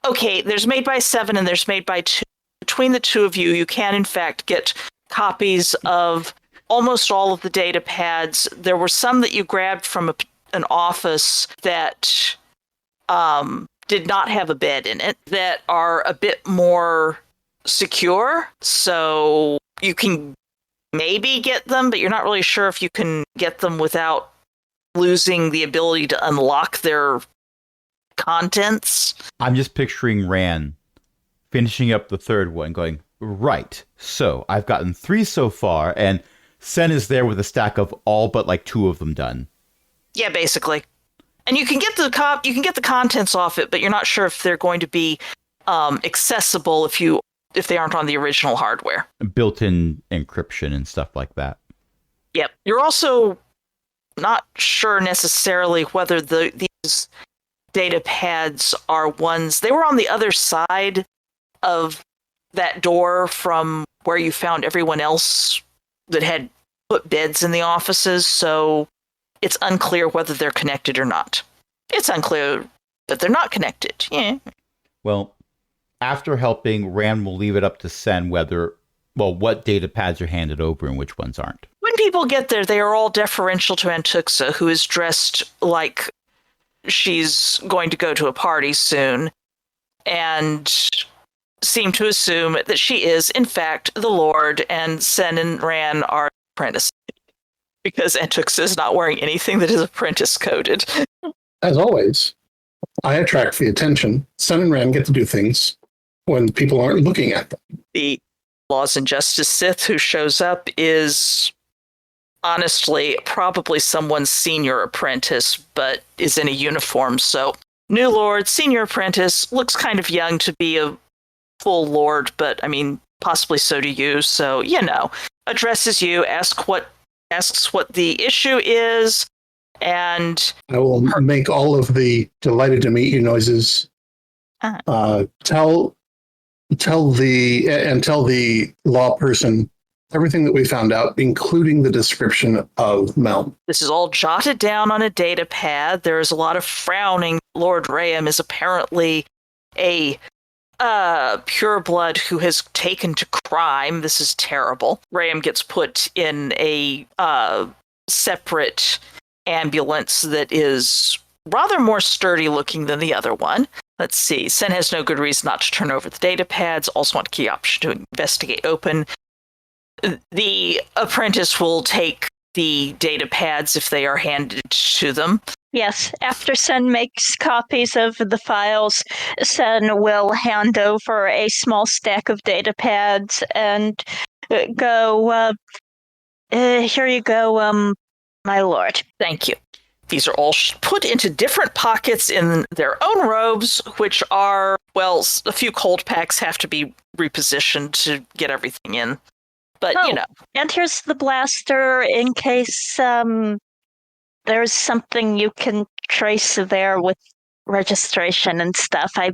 Okay, there's made by 7 and there's made by 2. Between the two of you, you can, in fact, get copies of almost all of the data pads. There were some that you grabbed from an office that did not have a bed in it, that are a bit more secure. So you can maybe get them, but you're not really sure if you can get them without losing the ability to unlock their contents. I'm just picturing Ran finishing up the third one, going, right, so I've gotten 3 so far, and Sen is there with a stack of all but like 2 of them done. Yeah, basically. And you can get the contents off it, but you're not sure if they're going to be accessible if they aren't on the original hardware. Built-in encryption and stuff like that. Yep. You're also not sure necessarily whether these data pads are ones. They were on the other side of that door from where you found everyone else that had put beds in the offices, so it's unclear whether they're connected or not. It's unclear that they're not connected. Yeah. Well, after helping, Ran will leave it up to Sen what data pads are handed over and which ones aren't. When people get there, they are all deferential to Antuxa, who is dressed like she's going to go to a party soon, and seem to assume that she is, in fact, the Lord, and Sen and Ran are apprentices. Because Antuxa is not wearing anything that is apprentice coded. As always, I attract the attention. Sen and Ran get to do things when people aren't looking at them. The Laws and Justice Sith who shows up is honestly probably someone's senior apprentice, but is in a uniform. So, new Lord, senior apprentice, looks kind of young to be a full Lord, but I mean, possibly so do you. So, addresses you, asks what the issue is, and I will make all of the delighted to meet you noises. Tell the law person everything that we found out, including the description of Melm. This is all jotted down on a data pad. There is a lot of frowning. Lord Rayam is apparently a pureblood who has taken to crime. This is terrible. Rayam gets put in a separate ambulance that is rather more sturdy looking than the other one. Let's see. Sen has no good reason not to turn over the data pads. Also want a key option to investigate open. The apprentice will take the data pads if they are handed to them. Yes, after Sen makes copies of the files, Sen will hand over a small stack of data pads and go, here you go, my lord. Thank you. These are all put into different pockets in their own robes, which are, well, a few cold packs have to be repositioned to get everything in. But, And here's the blaster in case there's something you can trace there with registration and stuff. I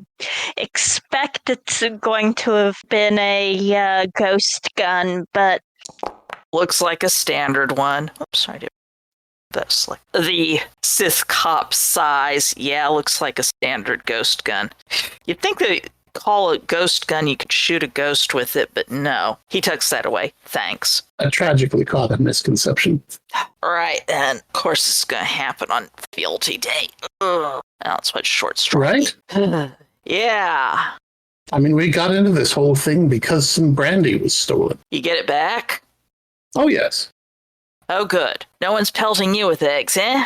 expect it's going to have been a ghost gun, but looks like a standard one. Oops, I did. That's like the Sith cop size. Yeah, looks like a standard ghost gun. You'd think they call it ghost gun, you could shoot a ghost with it, but no. He tucks that away. Thanks. A tragically common misconception. All right, then. Of course, it's going to happen on Fealty Day. Ugh. That's what short straw. Right? Yeah. I mean, we got into this whole thing because some brandy was stolen. You get it back? Oh, yes. Oh, good. No one's pelting you with eggs, eh?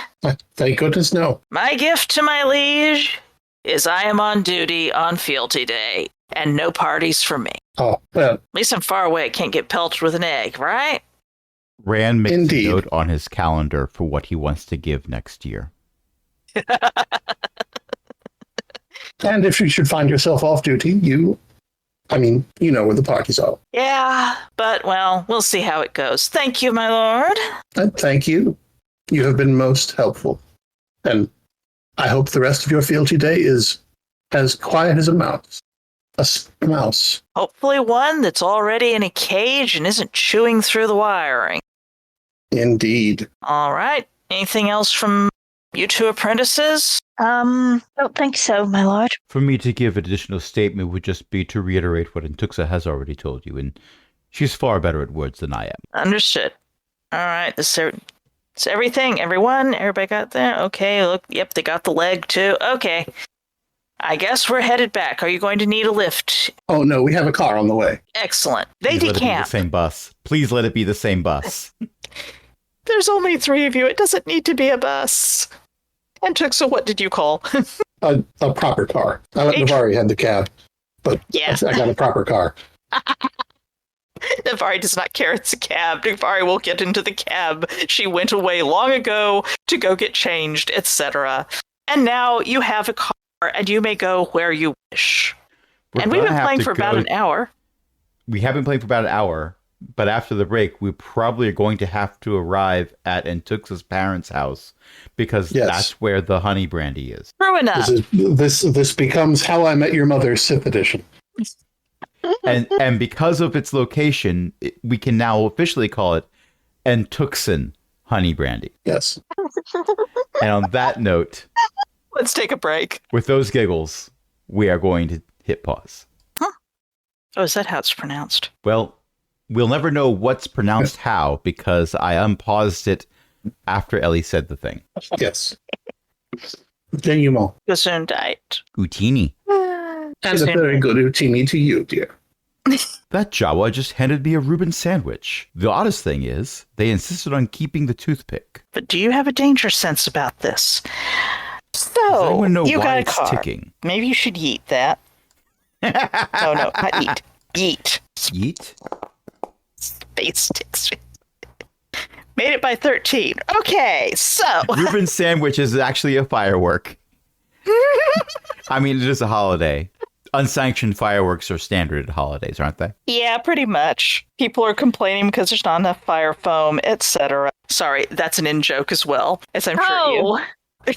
Thank goodness, no. My gift to my liege is I am on duty on fealty day, and no parties for me. Oh, well, At least I'm far away, can't get pelted with an egg, right? Rand makes Indeed. a note on his calendar for what he wants to give next year. and if you should find yourself off duty, you know where the parties are. Yeah, but, well, we'll see how it goes. Thank you, my lord. And thank you. You have been most helpful. And I hope the rest of your fealty day is as quiet as a mouse. A mouse. Hopefully one that's already in a cage and isn't chewing through the wiring. Indeed. All right. Anything else from you two apprentices? Don't think so, my lord. For me to give an additional statement would just be to reiterate what Intuxa has already told you, and she's far better at words than I am. Understood. All right. It's everything. Everyone? Everybody got there? Okay. Look. Yep. They got the leg too. Okay. I guess we're headed back. Are you going to need a lift? Oh, no, we have a car on the way. Excellent. They Please let it be the decamp. same bus. Please let it be the same bus. There's only 3 of you. It doesn't need to be a bus. And Tuxa, what did you call? A proper car. I let Navari had the cab, but Yeah. I got a proper car. Navari does not care it's a cab. Navari will get into the cab. She went away long ago to go get changed, etc. And now you have a car, and you may go where you wish. And we've been playing for about an hour. We have been playing for about an hour, but after the break, we probably are going to have to arrive at Entux's parents' house because that's where the honey brandy is. True enough. This becomes How I Met Your Mother 6th edition. and because of its location, we can now officially call it Entuxan honey brandy. Yes. And on that note, Let's take a break. with those giggles, we are going to hit pause. Oh, is that how it's pronounced? Well, we'll never know what's pronounced how because I unpaused it after Ellie said the thing. Yes. Denouement. Gesundheit. Utini. And a very good utini to you, dear. That Jawa just handed me a Reuben sandwich. The oddest thing is, they insisted on keeping the toothpick. But do you have a danger sense about this? Does So, anyone know you why got a it's car. ticking? Maybe you should yeet that. No, not eat. Yeet. Yeet? Space ticks. Made it by 13. Okay, so. Reuben sandwich is actually a firework. I mean, it is a holiday. Unsanctioned fireworks are standard at holidays, aren't they? Yeah, pretty much. People are complaining because there's not enough fire foam, etc. Sorry, that's an in-joke as well, as I'm sure you.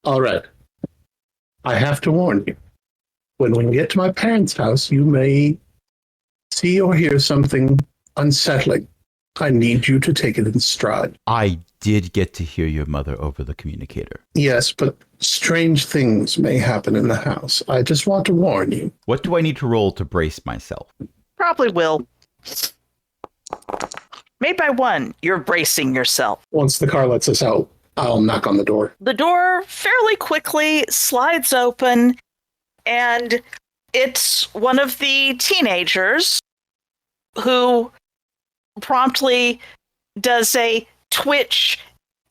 All right. I have to warn you. When we get to my parents' house, you may see or hear something unsettling. I need you to take it in stride. I did get to hear your mother over the communicator. Yes, but strange things may happen in the house. I just want to warn you. What do I need to roll to brace myself? Probably will. Made by 1, you're bracing yourself. Once the car lets us out, I'll knock on the door. The door fairly quickly slides open, and it's one of the teenagers who promptly does a twitch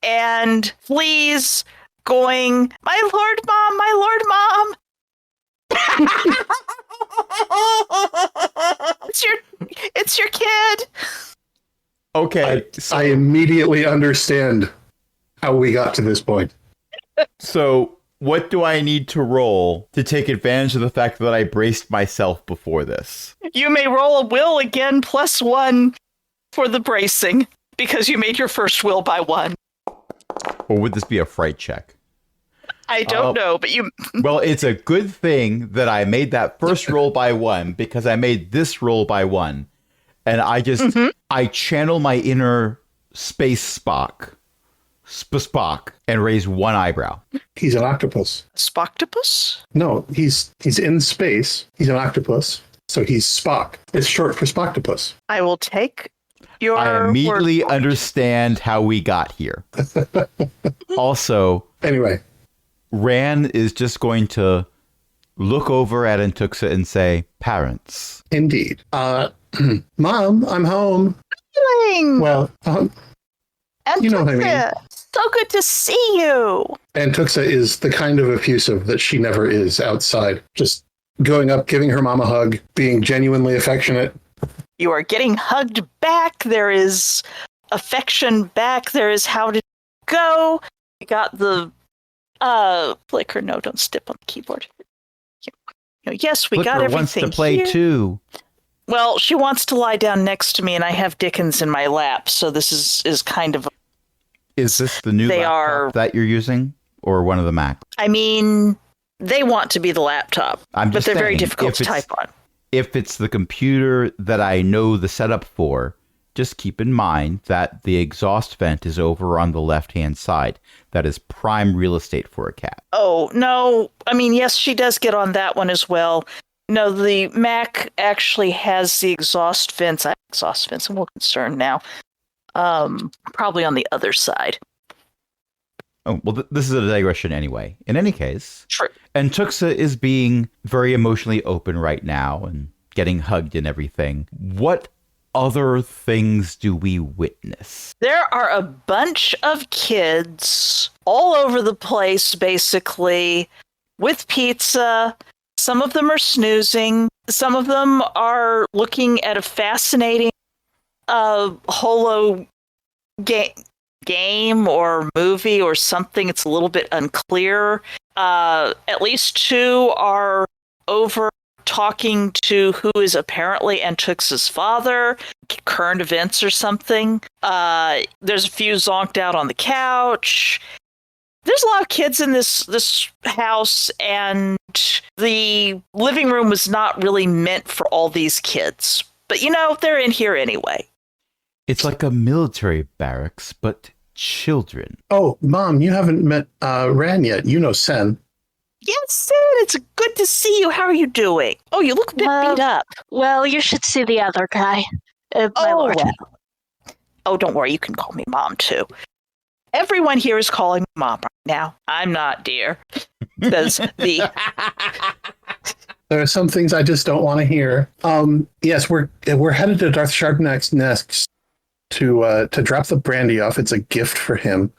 and flees, going, "My lord, mom! My lord, mom!" It's your kid. Okay, I immediately understand how we got to this point. so what do I need to roll to take advantage of the fact that I braced myself before this? You may roll a will again +1 for the bracing because you made your first will by 1. Or would this be a fright check? I don't know, but you. Well, it's a good thing that I made that first roll by 1 because I made this roll by 1. And I just, I channel my inner space Spock, and raise one eyebrow. He's an octopus. Spoctopus? No, he's in space. He's an octopus. So he's Spock. It's short for Spoctopus. I will take your. I immediately word. understand how we got here. Also, Anyway, Ran is just going to look over at Antuxa and say, parents. Indeed. Mom, I'm home. Well, you know what I mean. So good to see you. And Tuxa is the kind of effusive that she never is outside. Just going up, giving her mom a hug, being genuinely affectionate. You are getting hugged back. There is affection back. There is how to go. You got the Flicker. No, don't step on the keyboard. Yes, we Flicker got everything wants to play here. too. Well, she wants to lie down next to me, and I have Dickens in my lap, so this is kind of... Is this the new laptop that you're using, or one of the Macs? I mean, they want to be the laptop, but they're very difficult to type on. If it's the computer that I know the setup for, just keep in mind that the exhaust vent is over on the left-hand side. That is prime real estate for a cat. Oh, no. I mean, yes, she does get on that one as well. No, the Mac actually has the exhaust vents. I'm more concerned now. Probably on the other side. Oh, well, this is a digression anyway. In any case, True. And Tuxa is being very emotionally open right now and getting hugged and everything. What other things do we witness? There are a bunch of kids all over the place, basically, with pizza. Some of them are snoozing. Some of them are looking at a fascinating holo game or movie or something. It's a little bit unclear. At least two are over talking to who is apparently Antux's father, current events or something. There's a few zonked out on the couch. There's a lot of kids in this house, and the living room was not really meant for all these kids. But, they're in here anyway. It's like a military barracks, but children. Oh, Mom, you haven't met Ran yet. You know Sen. Yes, Sen, it's good to see you. How are you doing? Oh, you look a bit beat up. Well, you should see the other guy. My lord. Well. Oh, don't worry. You can call me Mom, too. Everyone here is calling me Mom right now. I'm not, dear. Says the... There are some things I just don't want to hear. Yes, we're headed to Darth Chardonnac's next to drop the brandy off. It's a gift for him.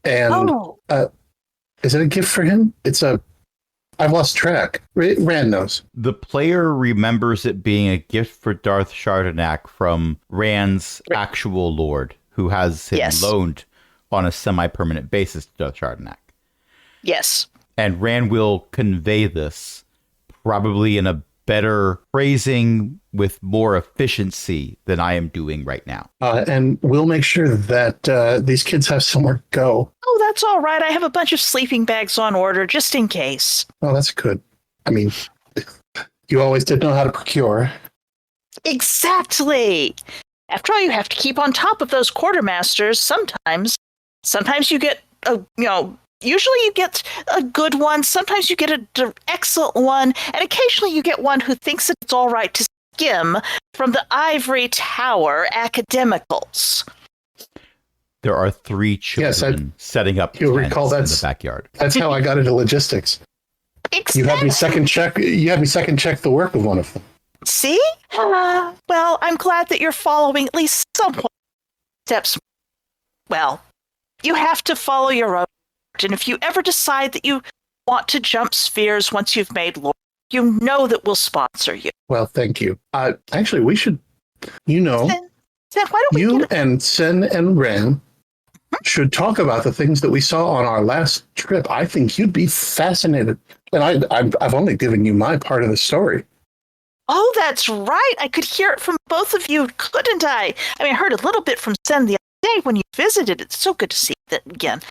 And is it a gift for him? I've lost track. Rand knows. The player remembers it being a gift for Darth Chardonnac from Rand's actual lord, who has him loaned on a semi-permanent basis to Darth Chardonnac. Yes. And Rand will convey this probably in a better phrasing with more efficiency than I am doing right now. And we'll make sure that these kids have somewhere to go. Oh, that's all right. I have a bunch of sleeping bags on order, just in case. Oh, that's good. I mean, you always did know how to procure. Exactly. After all, you have to keep on top of those quartermasters. Sometimes you get usually you get a good one. Sometimes you get an excellent one. And occasionally you get one who thinks that it's all right to skim from the ivory tower academicals. There are 3 children setting up you'll recall in the backyard. That's how I got into logistics. Exactly. You had me second check the work of one of them. See? Well, I'm glad that you're following at least some steps. Well, you have to follow your own. And if you ever decide that you want to jump spheres once you've made lore, you know that we'll sponsor you. Well, thank you. Actually, we should, Sen, why don't we you and Sen and Ren should talk about the things that we saw on our last trip. I think you'd be fascinated. And I've only given you my part of the story. Oh, that's right. I could hear it from both of you, couldn't I? I mean, I heard a little bit from Sen the other day when you visited. It's so good to see that again.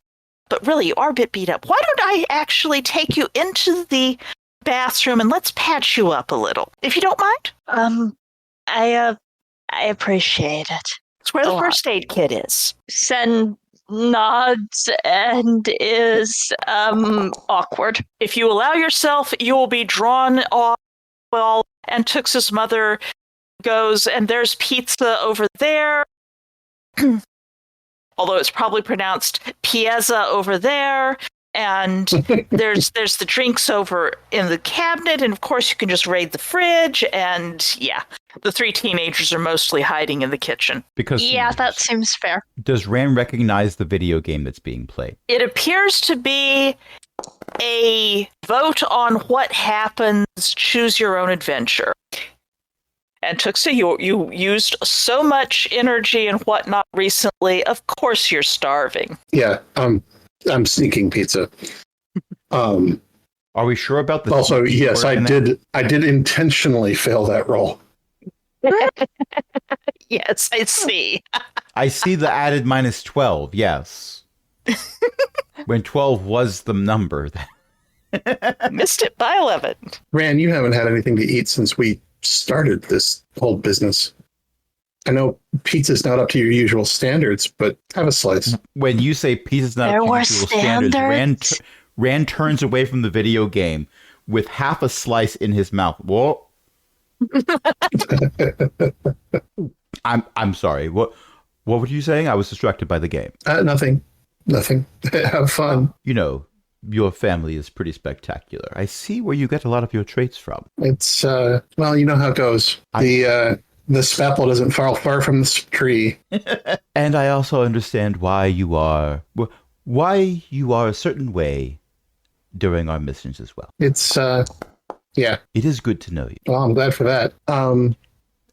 But really, you are a bit beat up. Why don't I actually take you into the bathroom and let's patch you up a little, if you don't mind? I appreciate it. It's where the first aid kit is. Sen nods and is awkward. If you allow yourself, you will be drawn off. Well, and Tux's mother goes, and there's pizza over there. Although it's probably pronounced Piazza over there. And there's the drinks over in the cabinet, and of course you can just raid the fridge, and yeah, the three teenagers are mostly hiding in the kitchen. Because Yeah, that seems fair. does Rand recognize the video game that's being played? It appears to be a vote on what happens, choose your own adventure. And Tuxa, you used so much energy and whatnot recently, of course you're starving. Yeah, I'm sneaking pizza. Are we sure about the Also, yes, I did intentionally fail that roll. Yes, I see. I see the added minus 12, yes. When 12 was the number. Missed it by 11. Rand, you haven't had anything to eat since we started this whole business. I know pizza's not up to your usual standards, but have a slice. When you say pizza's not There up to were usual standards, standards. Rand turns away from the video game with half a slice in his mouth. Whoa. I'm sorry. What were you saying? I was distracted by the game. Nothing. Have fun. You know, your family is pretty spectacular. I see where you get a lot of your traits from. It's well, you know how it goes. The apple doesn't fall far from the tree. And I also understand why you are a certain way during our missions as well. It's yeah. It is good to know you. Well, I'm glad for that. And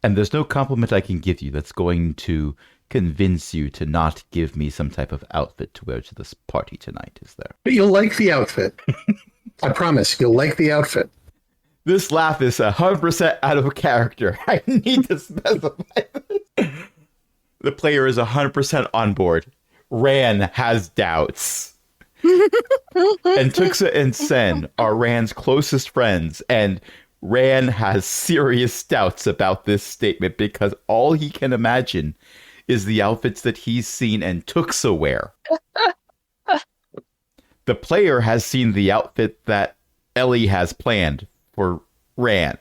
there's no compliment I can give you that's going to convince you to not give me some type of outfit to wear to this party tonight, is there? But you'll like the outfit. I promise, you'll like the outfit. This laugh is 100% out of character. I need to specify this. The player is 100% on board. Ran has doubts. And Tuxa and Sen are Rand's closest friends, and Rand has serious doubts about this statement because all he can imagine is the outfits that he's seen and Tuxa wear. The player has seen the outfit that Ellie has planned for Rand.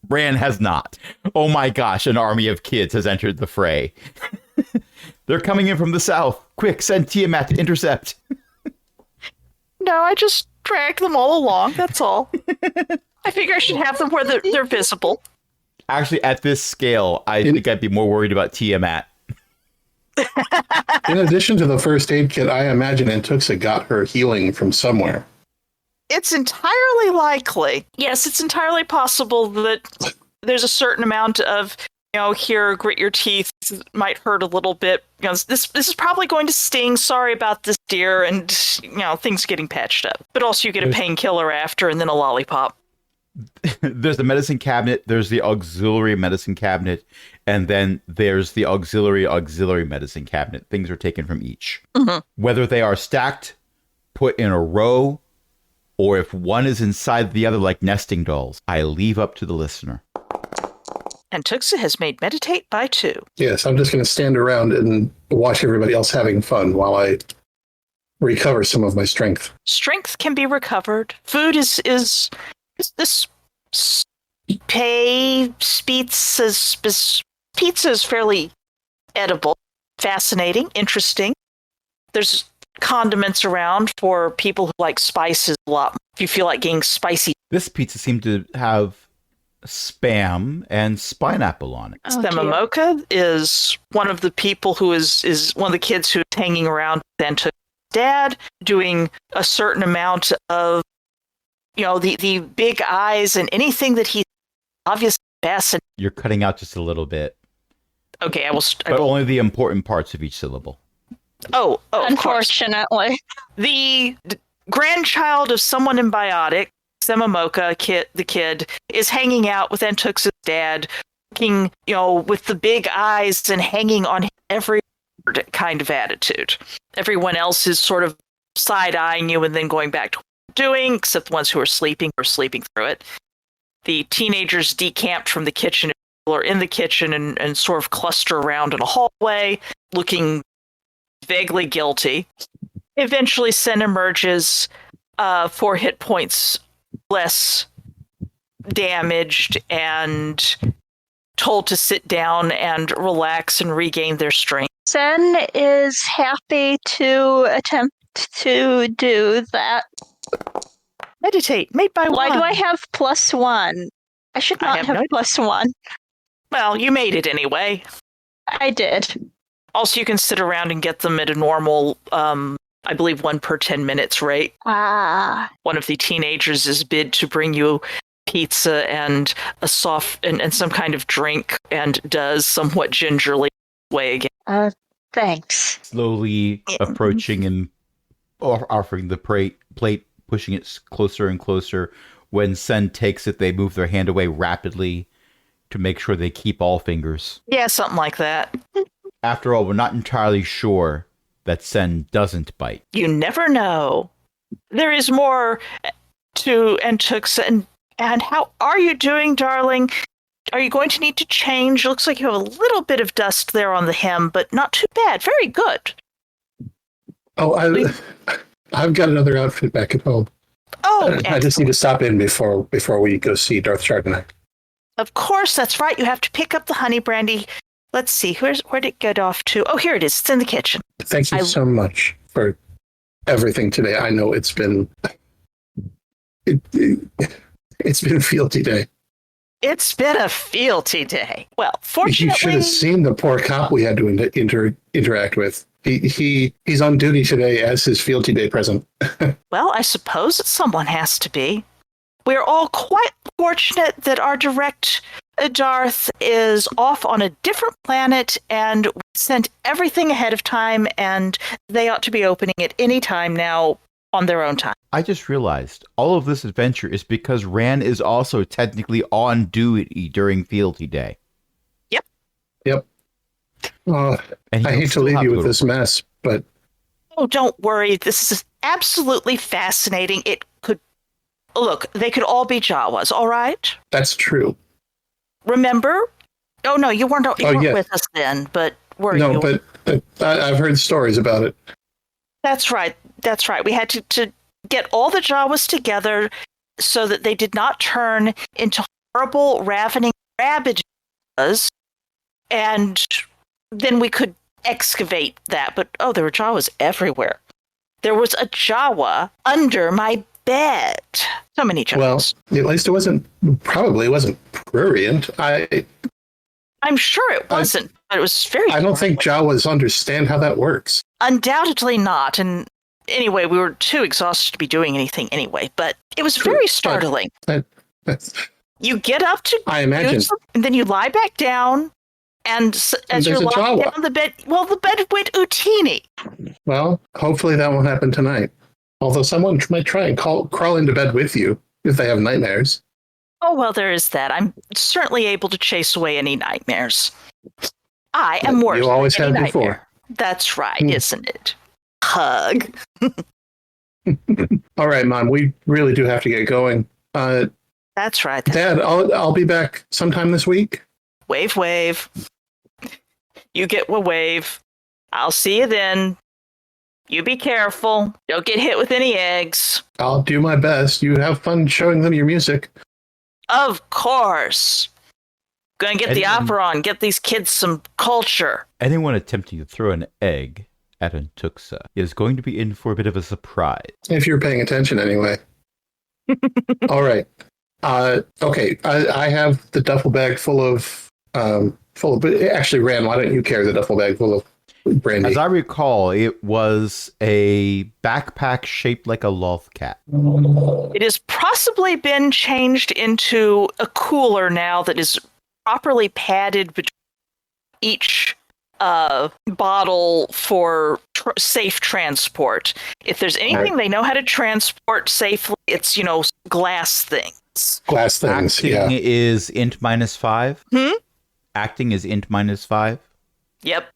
Rand has not. Oh my gosh, an army of kids has entered the fray. They're coming in from the south. Quick, send Tiamat to intercept. No, I just drag them all along, that's all. I figure I should have them where they're visible. Actually, at this scale, I think I'd be more worried about Tiamat. In addition to the first aid kit, I imagine Antuxa got her healing from somewhere. It's entirely likely. Yes, it's entirely possible that there's a certain amount of, here, grit your teeth, might hurt a little bit. This is probably going to sting. Sorry about this, dear. And, things getting patched up. But also you get a painkiller after and then a lollipop. There's the medicine cabinet, there's the auxiliary medicine cabinet, and then there's the auxiliary medicine cabinet. Things are taken from each. Mm-hmm. Whether they are stacked, put in a row, or if one is inside the other like nesting dolls, I leave up to the listener. And Tuxa has made Meditate by 2. Yes, I'm just going to stand around and watch everybody else having fun while I recover some of my strength. Strength can be recovered. Food is this pizza is fairly edible, fascinating, interesting. There's condiments around for people who like spices a lot. If you feel like getting spicy. This pizza seemed to have Spam and pineapple on it. Semamoka is one of the people who is one of the kids who's hanging around with Antux's dad, doing a certain amount of the big eyes and anything that he obviously fascinated. You're cutting out just a little bit. Okay, I will. But only the important parts of each syllable. Oh, unfortunately. The grandchild of someone in Biotic, Semamoka, the kid, is hanging out with Antux's dad, looking, with the big eyes and hanging on every kind of attitude. Everyone else is sort of side-eyeing you and then going back to doing, except the ones who are sleeping through it. The teenagers decamped from the kitchen are in the kitchen and sort of cluster around in a hallway, looking vaguely guilty. Eventually, Sen emerges, 4 hit points less damaged and told to sit down and relax and regain their strength. Sen is happy to attempt to do that. Meditate. Made by Why one. do I have +1? I should I not have have no- +1. Well, you made it anyway. I did. Also, you can sit around and get them at a normal, I believe, 1 per 10 minutes rate. Ah. One of the teenagers is bid to bring you pizza and a soft and some kind of drink, and does somewhat gingerly way again. Thanks. Slowly approaching and offering the plate, pushing it closer and closer. When Sen takes it, they move their hand away rapidly to make sure they keep all fingers. Yeah, something like that. After all, we're not entirely sure that Sen doesn't bite. You never know. There is more to Entuxa. And how are you doing, darling? Are you going to need to change? Looks like you have a little bit of dust there on the hem, but not too bad. Very good. Oh, I've got another outfit back at home. Oh, I just need to stop in before we go see Darth Chardonnay. Of course, that's right. You have to pick up the honey brandy. Let's see, where'd it get off to? Oh, here it is. It's in the kitchen. Thank you so much for everything today. I know it's been it's been a fealty day. It's been a fealty day. Well, fortunately, You should have seen the poor cop we had to interact with. He's on duty today as his fealty day present. well, I suppose that someone has to be. We're all quite fortunate that our direct Darth is off on a different planet, and we sent everything ahead of time, and they ought to be opening at any time now on their own time. I just realized all of this adventure is because Ran is also technically on duty during fealty day. Yep. I hate to leave you with this mess, but... Oh, don't worry. This is absolutely fascinating. It could... Look, they could all be Jawas, all right? That's true. Remember? Oh, no, you weren't yes. with us then, but were you? No, but I've heard stories about it. That's right. That's right. We had to get all the Jawas together so that they did not turn into horrible, ravening ravages, and then we could excavate that. But, oh, there were Jawas everywhere. There was a Jawa under my bed. So many Jawas. Well, at least it probably wasn't prurient. I'm sure it wasn't, but it was very... I don't think Jawas understand how that works. Undoubtedly not. And anyway, we were too exhausted to be doing anything anyway, but it was very startling. You get up to... I imagine. And then you lie back down, and as you're lying down the bed... Well, the bed went Utini. Well, hopefully that won't happen tonight. Although someone might try and crawl into bed with you if they have nightmares. Oh, well, there is that. I'm certainly able to chase away any nightmares. I am worse. You always than any have before. nightmare. That's right, isn't it? Hug. All right, Mom, we really do have to get going. That's right. Dad, I'll be back sometime this week. Wave, wave. You get a wave. I'll see you then. You be careful. Don't get hit with any eggs. I'll do my best. You have fun showing them your music. Of course. Gonna get the opera on. Get these kids some culture. Anyone attempting to throw an egg at Entuxa is going to be in for a bit of a surprise. If you're paying attention anyway. All right. Okay. I have the duffel bag full of, but actually, Ran, why don't you carry the duffel bag full of brandy? As I recall, it was a backpack shaped like a loth cat. It has possibly been changed into a cooler now that is properly padded between each bottle for safe transport. If there's anything they know how to transport safely, it's, glass things. Glass things, Acting is int -5. Acting is int -5. Yep.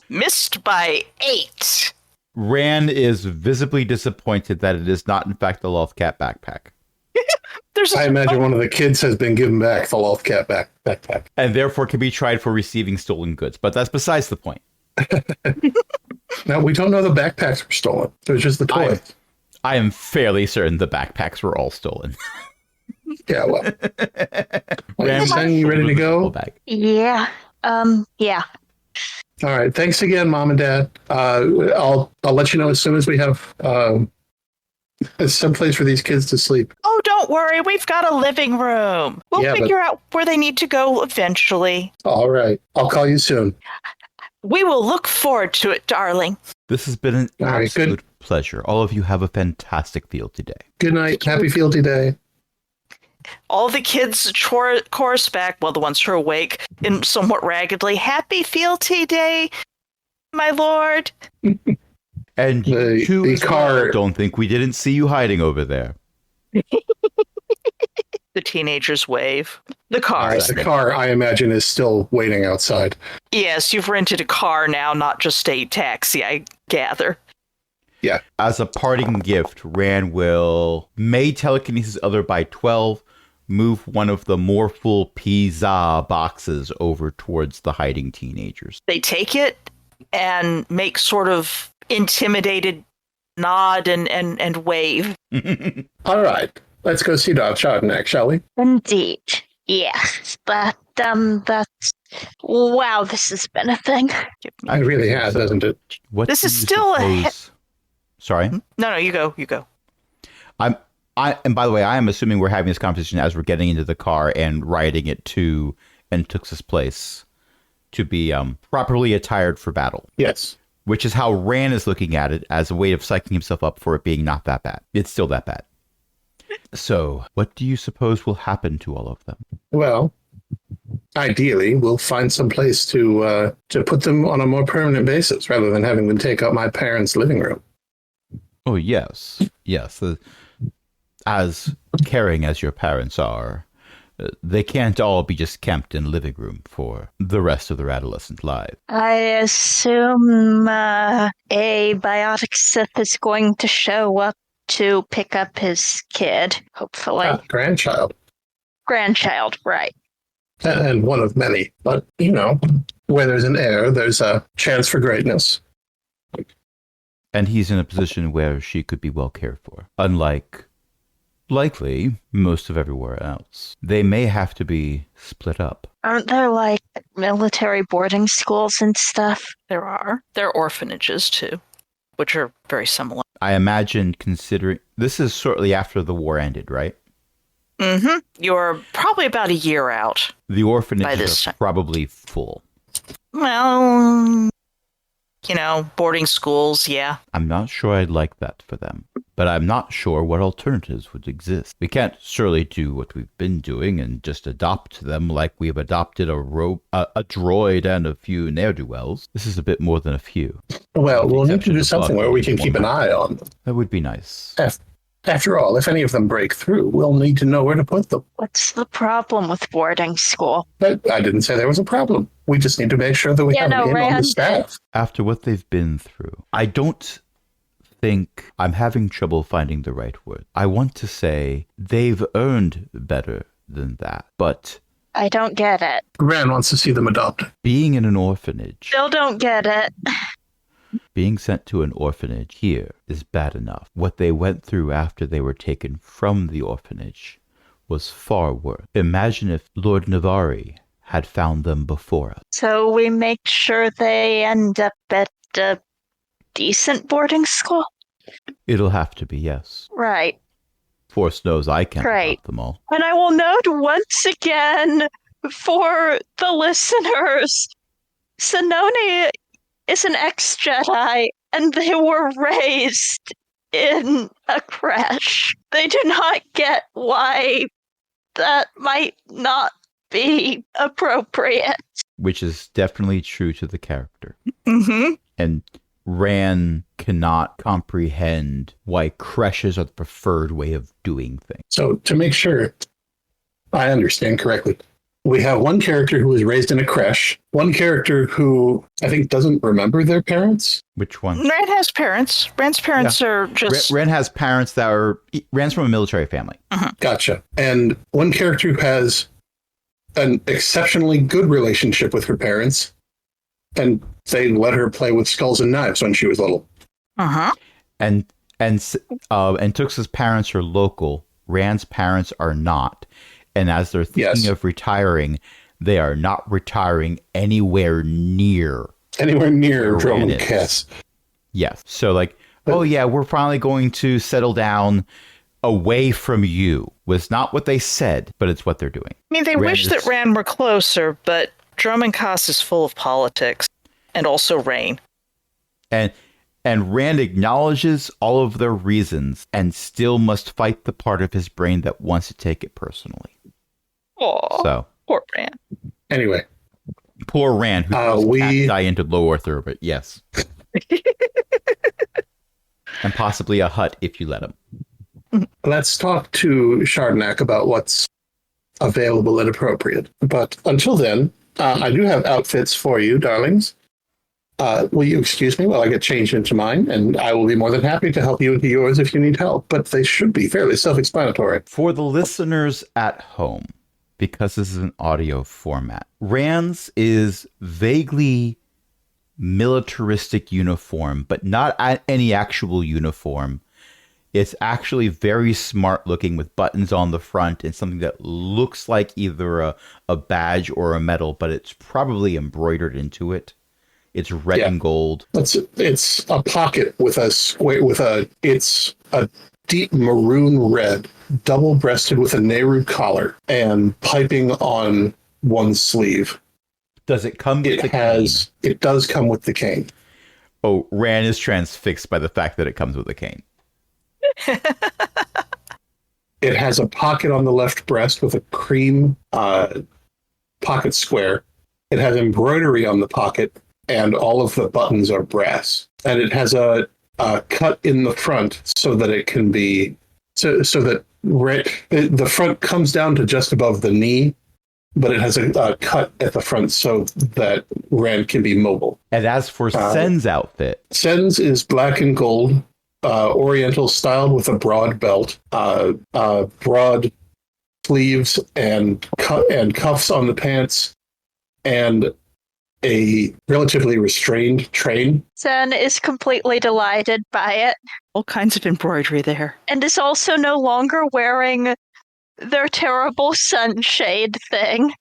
Missed by 8. Ran is visibly disappointed that it is not, in fact, the loth cat backpack. I imagine one of the kids has been given back the loth cat backpack. And therefore can be tried for receiving stolen goods. But that's besides the point. Now, we don't know the backpacks were stolen. It was just the toys. I am fairly certain the backpacks were all stolen. Yeah, well. Ran, you ready to go? Yeah. Yeah. All right. Thanks again, Mom and Dad. I'll let you know as soon as we have some place for these kids to sleep. Oh, don't worry. We've got a living room. We'll Yeah, figure out where they need to go eventually. All right. I'll call you soon. We will look forward to it, darling. This has been an All right, absolute pleasure. All of you have a fantastic fealty day. Good night. Happy Fealty Day. All the kids chorus back, well, the ones who are awake, in somewhat raggedly, Happy Fealty Day, my lord. And The you as car- well, don't think we didn't see you hiding over there. The teenagers wave. The All car. right. The car, I imagine, is still waiting outside. Yes, you've rented a car now, not just a taxi, I gather. Yeah. As a parting gift, may telekinesis other by 12, move one of the more full pizza boxes over towards the hiding teenagers. They take it and make sort of intimidated nod and wave. All right. Let's go see Darth Chardonnay, shall we? Indeed. Yes. That's wow, this has been a thing. It really has, hasn't it? What This do is you still suppose- Sorry? No, you go. And by the way, I am assuming we're having this conversation as we're getting into the car and riding it to Entux's place to be properly attired for battle. Yes. Which is how Ran is looking at it, as a way of psyching himself up for it being not that bad. It's still that bad. So, what do you suppose will happen to all of them? Well, ideally, we'll find some place to put them on a more permanent basis rather than having them take up my parents' living room. Oh, yes. Yes. As caring as your parents are, they can't all be just camped in a living room for the rest of their adolescent lives. I assume a biotic Sith is going to show up to pick up his kid, hopefully. Grandchild. Grandchild, right. And one of many. But, where there's an heir, there's a chance for greatness. And he's in a position where she could be well cared for. Unlike, likely, most of everywhere else. They may have to be split up. Aren't there, like, military boarding schools and stuff? There are. There are orphanages, too, which are very similar. I imagine, considering... This is shortly after the war ended, right? Mm-hmm. You're probably about a year out. The By orphanages this are time. probably full. Well, boarding schools, yeah. I'm not sure I'd like that for them. But I'm not sure what alternatives would exist. We can't surely do what we've been doing and just adopt them like we've adopted a droid and a few ne'er-do-wells. This is a bit more than a few. Well, we'll need to do Exception something of where we can keep an eye on them. That would be nice. After all, if any of them break through, we'll need to know where to put them. What's the problem with boarding school? But I didn't say there was a problem. We just need to make sure that we have an in on the Rand. staff. After what they've been through, I don't think I'm having trouble finding the right word. I want to say they've earned better than that. But I don't get it. Gran wants to see them adopted. being in an orphanage, Still don't get it. being sent to an orphanage here is bad enough. What they went through after they were taken from the orphanage was far worse. Imagine if Lord Navari had found them before us. So we make sure they end up at a decent boarding school? It'll have to be, yes. Right. Force knows I can't Right. adopt them all. And I will note once again for the listeners, Sanoni is an ex-Jedi and they were raised in a crash. They do not get why that might not be appropriate. Which is definitely true to the character. Mm-hmm. And Ran cannot comprehend why creches are the preferred way of doing things. So to make sure I understand correctly, we have one character who was raised in a creche, one character who I think doesn't remember their parents. Which one? Rand has parents. Rand's parents are just... Ran has parents that are... Ran's from a military family. Gotcha. And one character who has an exceptionally good relationship with her parents, and they let her play with skulls and knives when she was little. Uh-huh. And Tux's parents are local. Rand's parents are not. And as they're thinking Yes. of retiring, they are not retiring anywhere near Anywhere near where Ran Drummond is. Cass. Yes. So like, oh yeah, we're finally going to settle down away from you was not what they said, but it's what they're doing. I mean, they wish that Rand were closer, but Drummond Cass is full of politics, and also rain. And Rand acknowledges all of their reasons and still must fight the part of his brain that wants to take it personally. Aw, So poor Rand. Anyway, poor Rand, who die into low Earth orbit. Yes. And possibly a hut if you let him. Let's talk to Chardonnac about what's available and appropriate. But until then, I do have outfits for you, darlings. Will you excuse me while I get changed into mine? And I will be more than happy to help you into yours if you need help. But they should be fairly self-explanatory. For the listeners at home, because this is an audio format, Rand's is vaguely militaristic uniform, but not any actual uniform. It's actually very smart looking with buttons on the front and something that looks like either a badge or a medal, but it's probably embroidered into it. It's red and gold. It's a pocket with a square it's a deep maroon red, double-breasted with a Nehru collar and piping on one sleeve. Does it come with the cane? It does come with the cane. Oh, Rand is transfixed by the fact that it comes with a cane. It has a pocket on the left breast with a cream pocket square. It has embroidery on the pocket, and all of the buttons are brass. And it has a cut in the front so that it can be so that the front comes down to just above the knee, but it has a cut at the front so that Rand can be mobile. And as for Sen's outfit, Sen's is black and gold. Oriental styled with a broad belt, broad sleeves and cuffs on the pants, and a relatively restrained train. Sen is completely delighted by it. All kinds of embroidery there. And is also no longer wearing their terrible sunshade thing.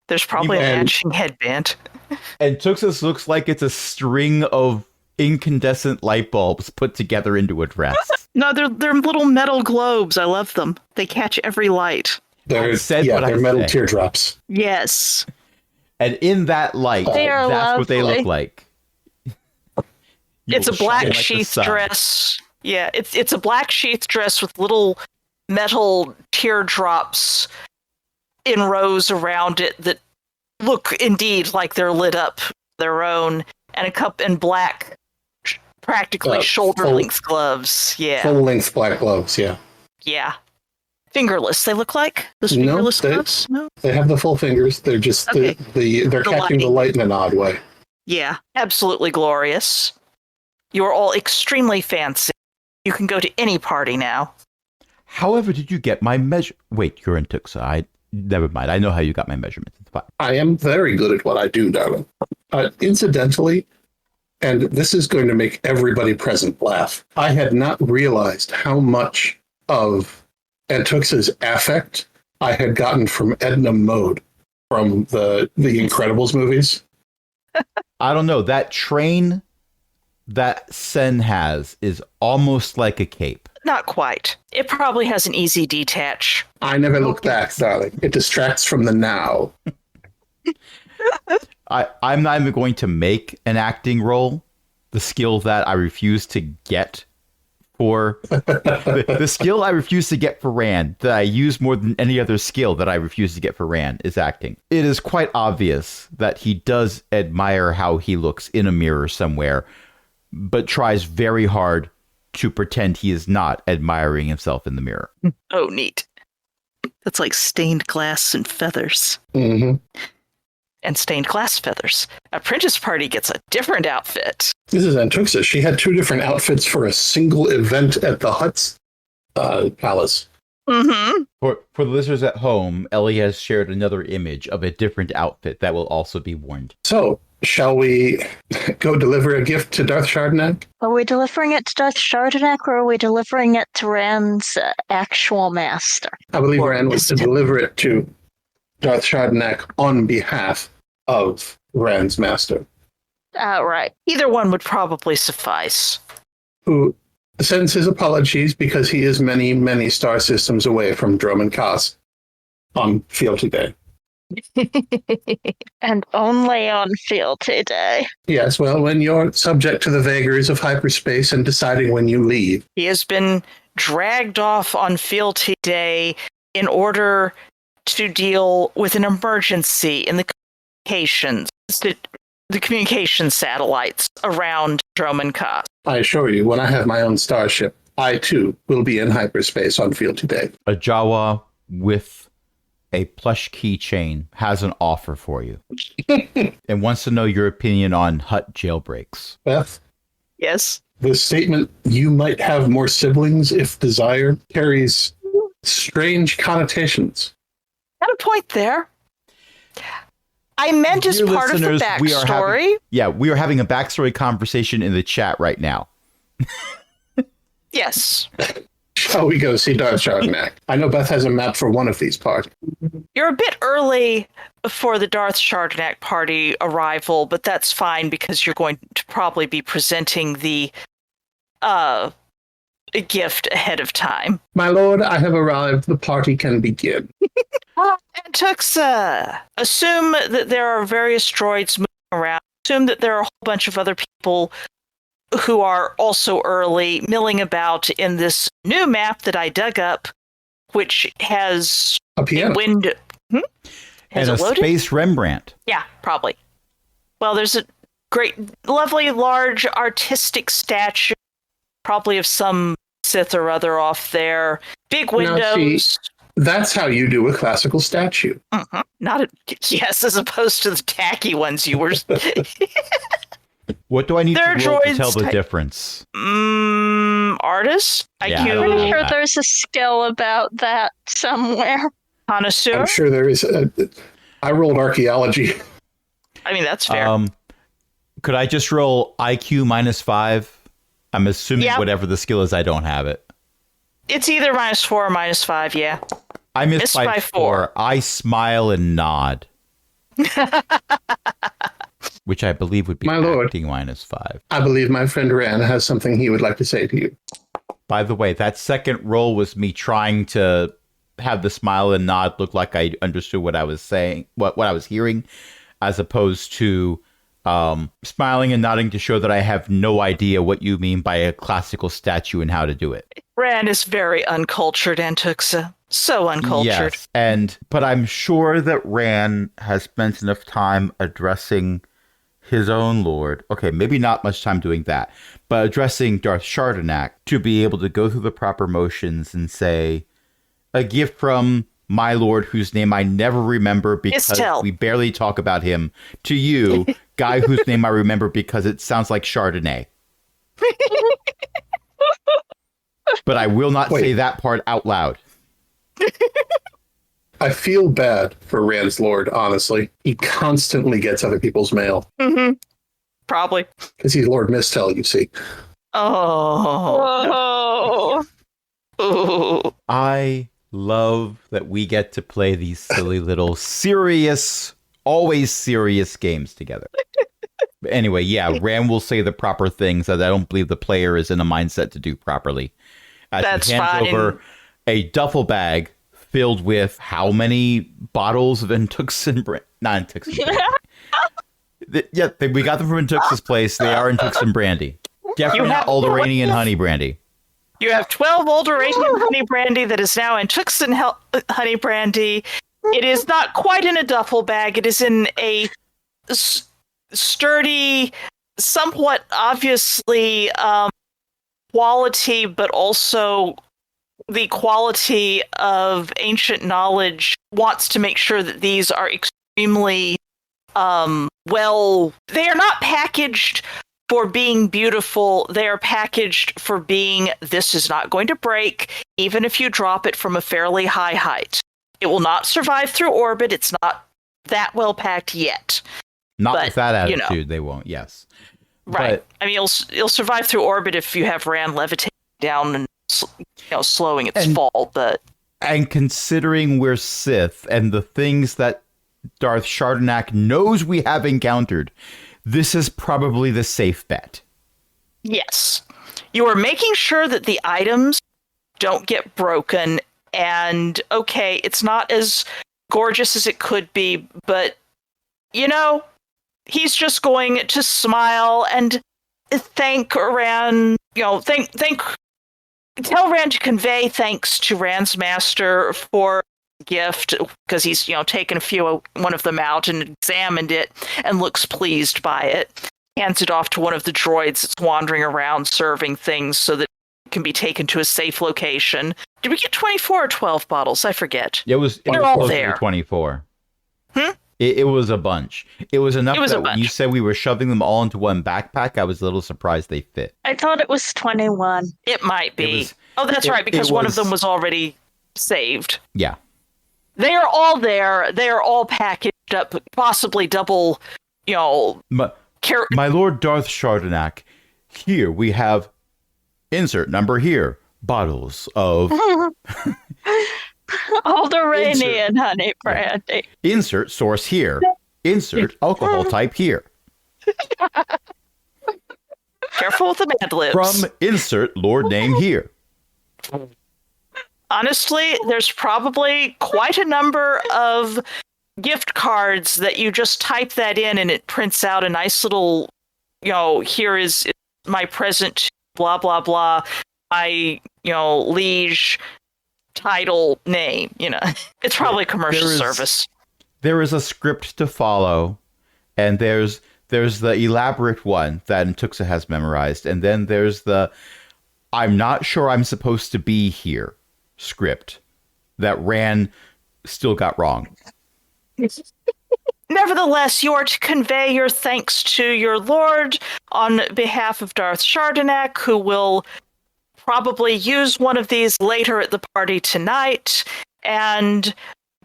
There's probably a matching headband. And Tuxus looks like it's a string of incandescent light bulbs put together into a dress. No, they're little metal globes. I love them. They catch every light. They're metal teardrops. Yes. And in that light, that's lovely. what they look like. It's a black sheath dress. Yeah, it's a black sheath dress with little metal teardrops in rows around it that look indeed like they're lit up their own, and a cup in black, practically shoulder-length gloves. Yeah. Full-length black gloves, yeah. Yeah. Fingerless, they look like? Those fingerless gloves? No? They have the full fingers. They're just, they're catching the light in an odd way. Yeah, absolutely glorious. You are all extremely fancy. You can go to any party now. However, did you get my measure? Wait, you're in Tuxa. Never mind. I know how you got my measurements. It's fine. I am very good at what I do, darling. Incidentally, and this is going to make everybody present laugh, I had not realized how much of Antuxa's affect I had gotten from Edna Mode from the Incredibles movies. I don't know. That train that Sen has is almost like a cape. Not quite. It probably has an easy detach. I never look back, darling. It distracts from the now. I'm not even going to make an acting role. The skill that I refuse to get for the skill I refuse to get for Rand, that I use more than any other skill that I refuse to get for Rand, is acting. It is quite obvious that he does admire how he looks in a mirror somewhere, but tries very hard to pretend he is not admiring himself in the mirror. Oh, neat. That's like stained glass and feathers. Mm-hmm. And stained glass feathers. Apprentice Party gets a different outfit. This is Antuxa. She had 2 different outfits for a single event at the Hutt's palace. Mm-hmm. For the listeners at home, Ellie has shared another image of a different outfit that will also be worn. So, shall we go deliver a gift to Darth Chardonnac? Are we delivering it to Darth Chardonnac, or are we delivering it to Rand's actual master? I believe Rand was to deliver it to Darth Chardonnac on behalf of Rand's master, Right. Either one would probably suffice. who sends his apologies because he is many, many star systems away from Droman Kaas on Fealty Day. And only on Fealty Day. Yes, well, when you're subject to the vagaries of hyperspace and deciding when you leave. He has been dragged off on Fealty Day in order to deal with an emergency in the communication satellites around Droman Kaas. I assure you, when I have my own starship, I too will be in hyperspace on Fealty Day. A Jawa with a plush keychain has an offer for you and wants to know your opinion on Hut jailbreaks. Beth, Yes. the statement, "you might have more siblings if desired," carries strange connotations. Got a point there. I meant as Dear part of the listeners, backstory. we are having a backstory conversation in the chat right now. Yes. Shall we go see Darth Chardonnay? I know Beth has a map for one of these parts. You're a bit early for the Darth Chardonnay party arrival, but that's fine because you're going to probably be presenting the gift ahead of time. My lord, I have arrived. The party can begin. Tuxa, assume that there are various droids moving around. Assume that there are a whole bunch of other people who are also early, milling about in this new map that I dug up, which has A piano. wind. And Has a it loaded? space Rembrandt. Yeah, probably. Well, there's a great, lovely, large artistic statue, probably of some Sith or other off there. Big Now, windows. see, that's how you do a classical statue. Not a yes, as opposed to the tacky ones you were. What do I need There are to roll to droids tell the type- difference? Artist, Yeah, IQ, Pretty sure that. there's a skill about that somewhere. connoisseur. I'm sure there is. I rolled archaeology. I mean, that's fair. Could I just roll IQ -5? I'm assuming Yeah. whatever the skill is, I don't have it. It's either -4 or -5. Yeah. I missed by 4. I smile and nod. Which I believe would be My lord. acting -5. I believe my friend Ran has something he would like to say to you. By the way, that second roll was me trying to have the smile and nod look like I understood what I was saying, what I was hearing, as opposed to smiling and nodding to show that I have no idea what you mean by a classical statue and how to do it. Ran is very uncultured, Antuxa. So uncultured. Yes, but I'm sure that Ran has spent enough time addressing his own lord. Okay, maybe not much time doing that, but addressing Darth Chardonnay to be able to go through the proper motions and say, a gift from my lord, whose name I never remember because Istel. we barely talk about him, to you, guy whose name I remember because it sounds like Chardonnay. But I will not say that part out loud. I feel bad for Rand's lord, honestly. He constantly gets other people's mail. Mm-hmm. Probably. Because he's Lord Mistel, you see. Oh. Ooh. I love that we get to play these silly little serious, always serious games together. But anyway, yeah, Ram will say the proper things that I don't believe the player is in a mindset to do properly. As That's he hands fine. over a duffel bag filled with how many bottles of Intuxin not Intuxin brandy. We got them from Intux's place. They are Intuxin brandy. Definitely not Alderanian honey brandy. You have 12 Alderanian honey brandy that is now in Tuxin honey brandy. It is not quite in a duffel bag. It is in a sturdy, somewhat obviously quality, but also the quality of ancient knowledge wants to make sure that these are extremely well. They are not packaged for being beautiful. They are packaged for being, this is not going to break, even if you drop it from a fairly high height. It will not survive through orbit. It's not that well packed yet. Not But, with that you attitude, know. they won't, yes. Right. But- I mean, it'll survive through orbit if you have Ran levitating down and slowing its And- fall. But And considering we're Sith and the things that Darth Shardanak knows we have encountered, this is probably the safe bet. Yes. You are making sure that the items don't get broken. And okay, it's not as gorgeous as it could be, but he's just going to smile and thank Rand, tell Rand to convey thanks to Rand's master for the gift, because he's, taken one of them out and examined it and looks pleased by it. Hands it off to one of the droids that's wandering around serving things so that it can be taken to a safe location. Did we get 24 or 12 bottles? I forget. It was all there. 24. It was a bunch. It was enough that when you said we were shoving them all into one backpack, I was a little surprised they fit. I thought it was 21. It might be. That's right, because one of them was already saved. Yeah. They are all there. They are all packaged up, possibly double, My Lord Darth Shardanak, here we have, insert number here, bottles of... Alderanian honey brandy. Insert source here. Insert alcohol type here. Careful with the Mad Libs. From insert Lord name here. Honestly, there's probably quite a number of gift cards that you just type that in and it prints out a nice little, here is my present, blah, blah, blah, my, liege title name, It's probably commercial service. There is a script to follow, and there's the elaborate one that Ntuxa has memorized, and then there's the I'm not sure I'm supposed to be here script that Rand still got wrong. Nevertheless, you are to convey your thanks to your lord on behalf of Darth Shardanak, who will probably use one of these later at the party tonight. And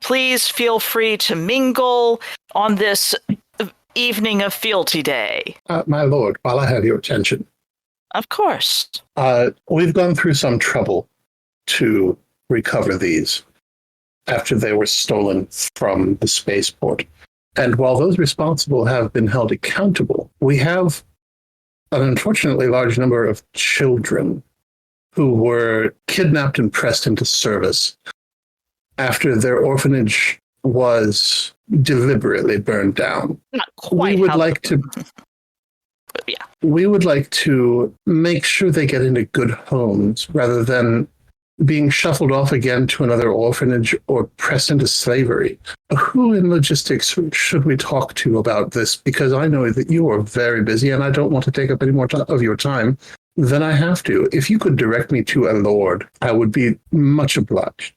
please feel free to mingle on this evening of Fealty Day. My lord, while I have your attention. Of course. We've gone through some trouble to recover these after they were stolen from the spaceport. And while those responsible have been held accountable, we have an unfortunately large number of children who were kidnapped and pressed into service after their orphanage was deliberately burned down. Not quite. We would like to make sure they get into good homes rather than being shuffled off again to another orphanage or pressed into slavery. Who in logistics should we talk to about this? Because I know that you are very busy and I don't want to take up any more of your time than I have to. If you could direct me to a lord, I would be much obliged.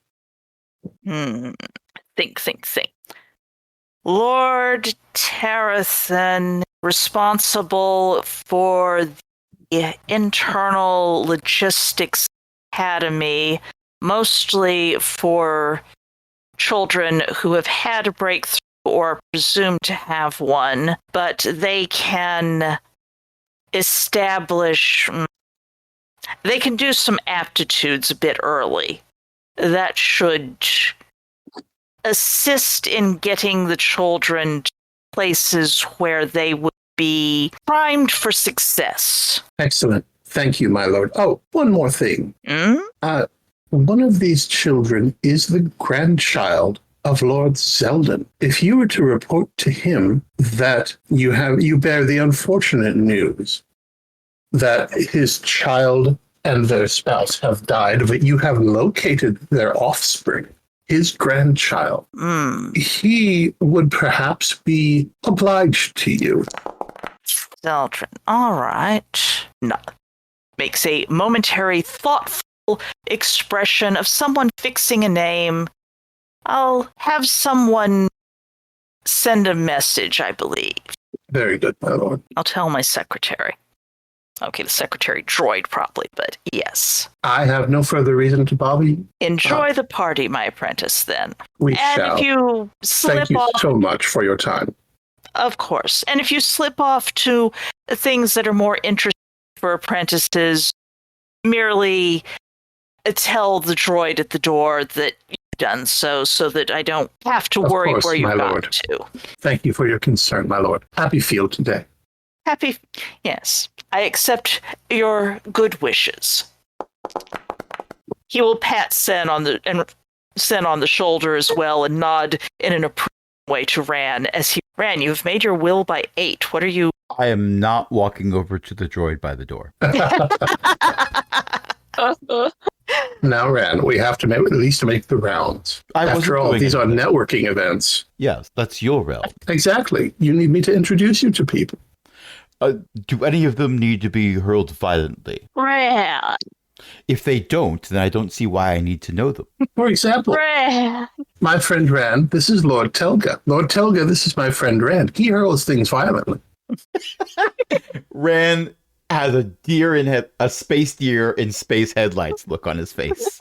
Think. Lord Terrathan, responsible for the internal logistics academy, mostly for children who have had a breakthrough or presumed to have one, but they can they can do some aptitudes a bit early. That should assist in getting the children to places where they would be primed for success. Excellent. Thank you, my lord. Oh, one more thing. One of these children is the grandchild of Lord Zeldin. If you were to report to him that you bear the unfortunate news that his child and their spouse have died, but you have located their offspring, his grandchild, he would perhaps be obliged to you. Zeldin, all right. No. Makes a momentary, thoughtful expression of someone fixing a name. I'll have someone send a message, I believe. Very good, my lord. I'll tell my secretary. Okay, the secretary droid probably, but yes. I have no further reason to bother you. Enjoy the party, my apprentice, then. We shall. And if you slip Thank you off, so much for your time. Of course. And if you slip off to things that are more interesting for apprentices, merely tell the droid at the door that done so that I don't have to Of worry course, where you my got lord. to. Thank you for your concern, my lord. Happy field today. Happy, yes. I accept your good wishes. He will pat Sen on the shoulder as well and nod in an appropriate way to Ran as he Ran, you've made your will by 8. What are you? I am not walking over to the droid by the door. Now, Ran, we have to at least make the rounds. After all, these are networking events. Yes, that's your realm. Exactly. You need me to introduce you to people. Do any of them need to be hurled violently? Ran. If they don't, then I don't see why I need to know them. For example, Ran. my friend Ran, this is Lord Telga. Lord Telga, this is my friend Ran. He hurls things violently. Ran has a space deer in space headlights look on his face.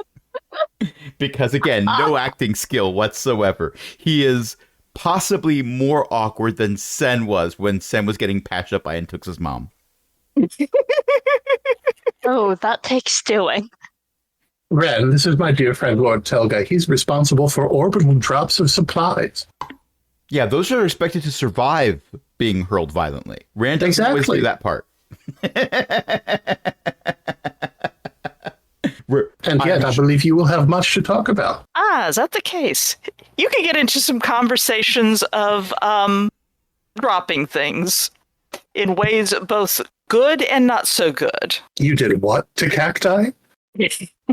Because again, no acting skill whatsoever. He is possibly more awkward than Sen was when Sen was getting patched up by Antux's mom. Oh, that takes doing. Ren, this is my dear friend Lord Telga. He's responsible for orbital drops of supplies. Yeah, those are expected to survive being hurled violently. Rand doesn't always do that part. And yet, I believe you will have much to talk about. Ah, is that the case? You can get into some conversations of dropping things in ways both good and not so good. You did what to cacti?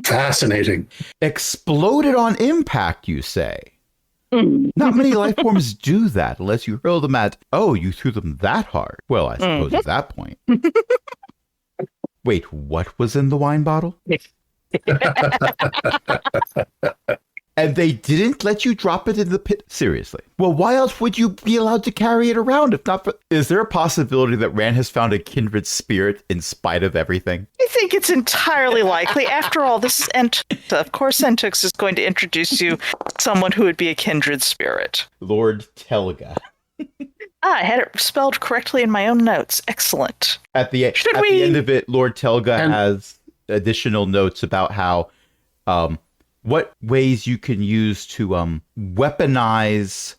Fascinating. Exploded on impact, you say? Not many life forms do that unless you hurl them at, oh, you threw them that hard. Well, I suppose at that point. Wait, what was in the wine bottle? And they didn't let you drop it in the pit? Seriously. Well, why else would you be allowed to carry it around if not for... Is there a possibility that Rand has found a kindred spirit in spite of everything? I think it's entirely likely. After all, this is Entux. Of course, Entux is going to introduce you someone who would be a kindred spirit. Lord Telga. I had it spelled correctly in my own notes. Excellent. At the end of it, Lord Telga has additional notes about how... what ways you can use to weaponize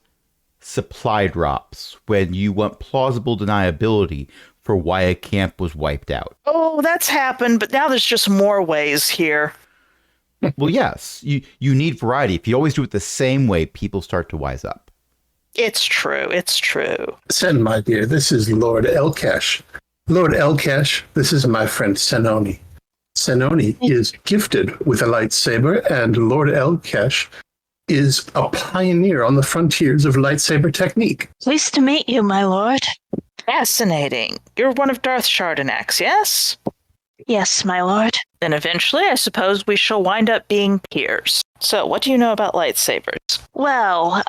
supply drops when you want plausible deniability for why a camp was wiped out. Oh, that's happened, but now there's just more ways here. Well, yes, you need variety. If you always do it the same way, people start to wise up. It's true. It's true. Sen, my dear, this is Lord Elkesh. Lord Elkesh, this is my friend Senoni. Senoni is gifted with a lightsaber, and Lord Elkesh is a pioneer on the frontiers of lightsaber technique. Pleased to meet you, my lord. Fascinating. You're one of Darth Chardonnac's, yes? Yes, my lord. Then eventually, I suppose we shall wind up being peers. So, what do you know about lightsabers? Well,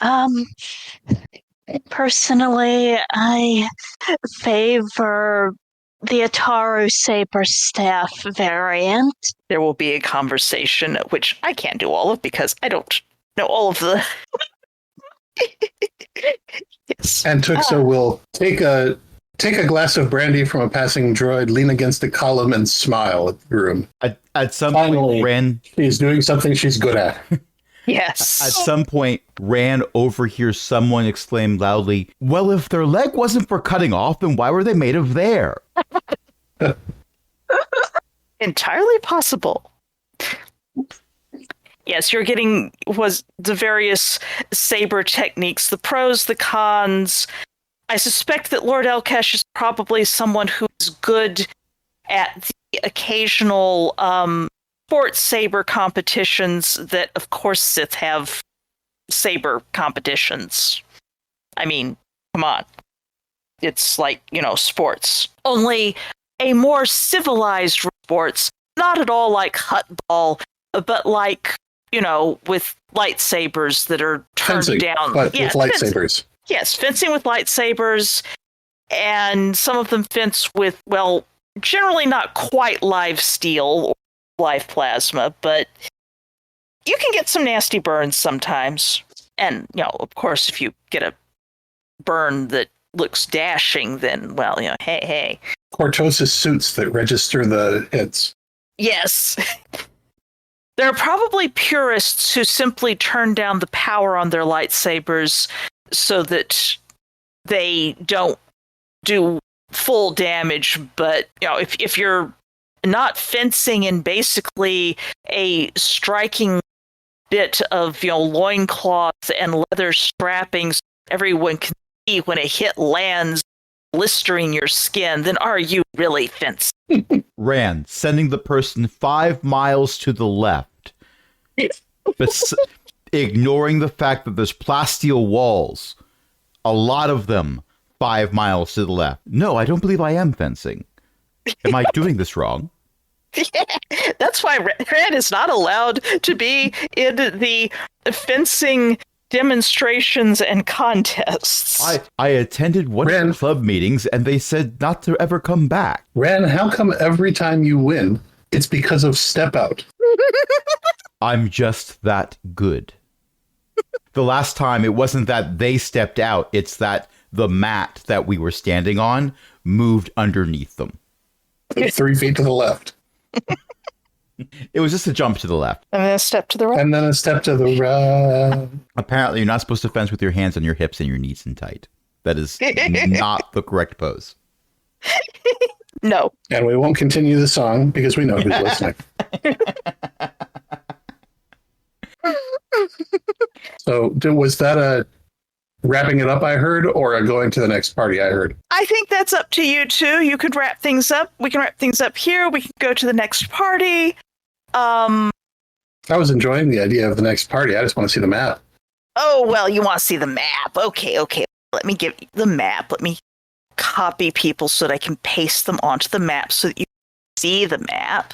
personally, I favor the Ataru Saber Staff variant. There will be a conversation, which I can't do all of because I don't know all of the... Yes. And Tuxa will take a glass of brandy from a passing droid, lean against a column, and smile at the room. At some Finally, point, Ran... She's doing something she's good at. Yes. At some point, Ran overhears someone exclaim loudly, well, if their leg wasn't for cutting off, then why were they made of there? Entirely possible. Yes, you're getting the various saber techniques, the pros, the cons. I suspect that Lord Elkesh is probably someone who is good at the occasional sports saber competitions that, of course, Sith have saber competitions. I mean, come on. It's like, sports. Only a more civilized sports, not at all like Huttball, but like, with lightsabers that are turned Fencing, down. but with lightsabers. Yes, fencing with lightsabers, and some of them fence with, well, generally not quite live steel or live plasma, but you can get some nasty burns sometimes. And, of course, if you get a burn that looks dashing, then, well, hey. Cortosis suits that register the hits. Yes. There are probably purists who simply turn down the power on their lightsabers so that they don't do full damage. But if you're not fencing in basically a striking bit of loincloth and leather strappings, everyone can see when a hit lands, blistering your skin, then are you really fencing? Rand, sending the person 5 miles to the left, but ignoring the fact that there's plasteel walls, a lot of them 5 miles to the left. No, I don't believe I am fencing. Am I doing this wrong? Yeah, that's why Rand is not allowed to be in the fencing demonstrations and contests. I attended one of the club meetings and they said not to ever come back. Ren, how come every time you win, it's because of step out? I'm just that good. The last time, it wasn't that they stepped out, it's that the mat that we were standing on moved underneath them. 3 feet to the left. It was just a jump to the left. And then a step to the right. And then a step to the right. Apparently, you're not supposed to fence with your hands on your hips and your knees in tight. That is not the correct pose. No. And we won't continue the song because we know who's listening. So was that a wrapping it up, I heard, or a going to the next party, I heard? I think that's up to you two. You could wrap things up. We can wrap things up here. We can go to the next party. I was enjoying the idea of the next party. I just want to see the map. Oh, well, you want to see the map. Okay. Let me give you the map. Let me copy people so that I can paste them onto the map so that you can see the map.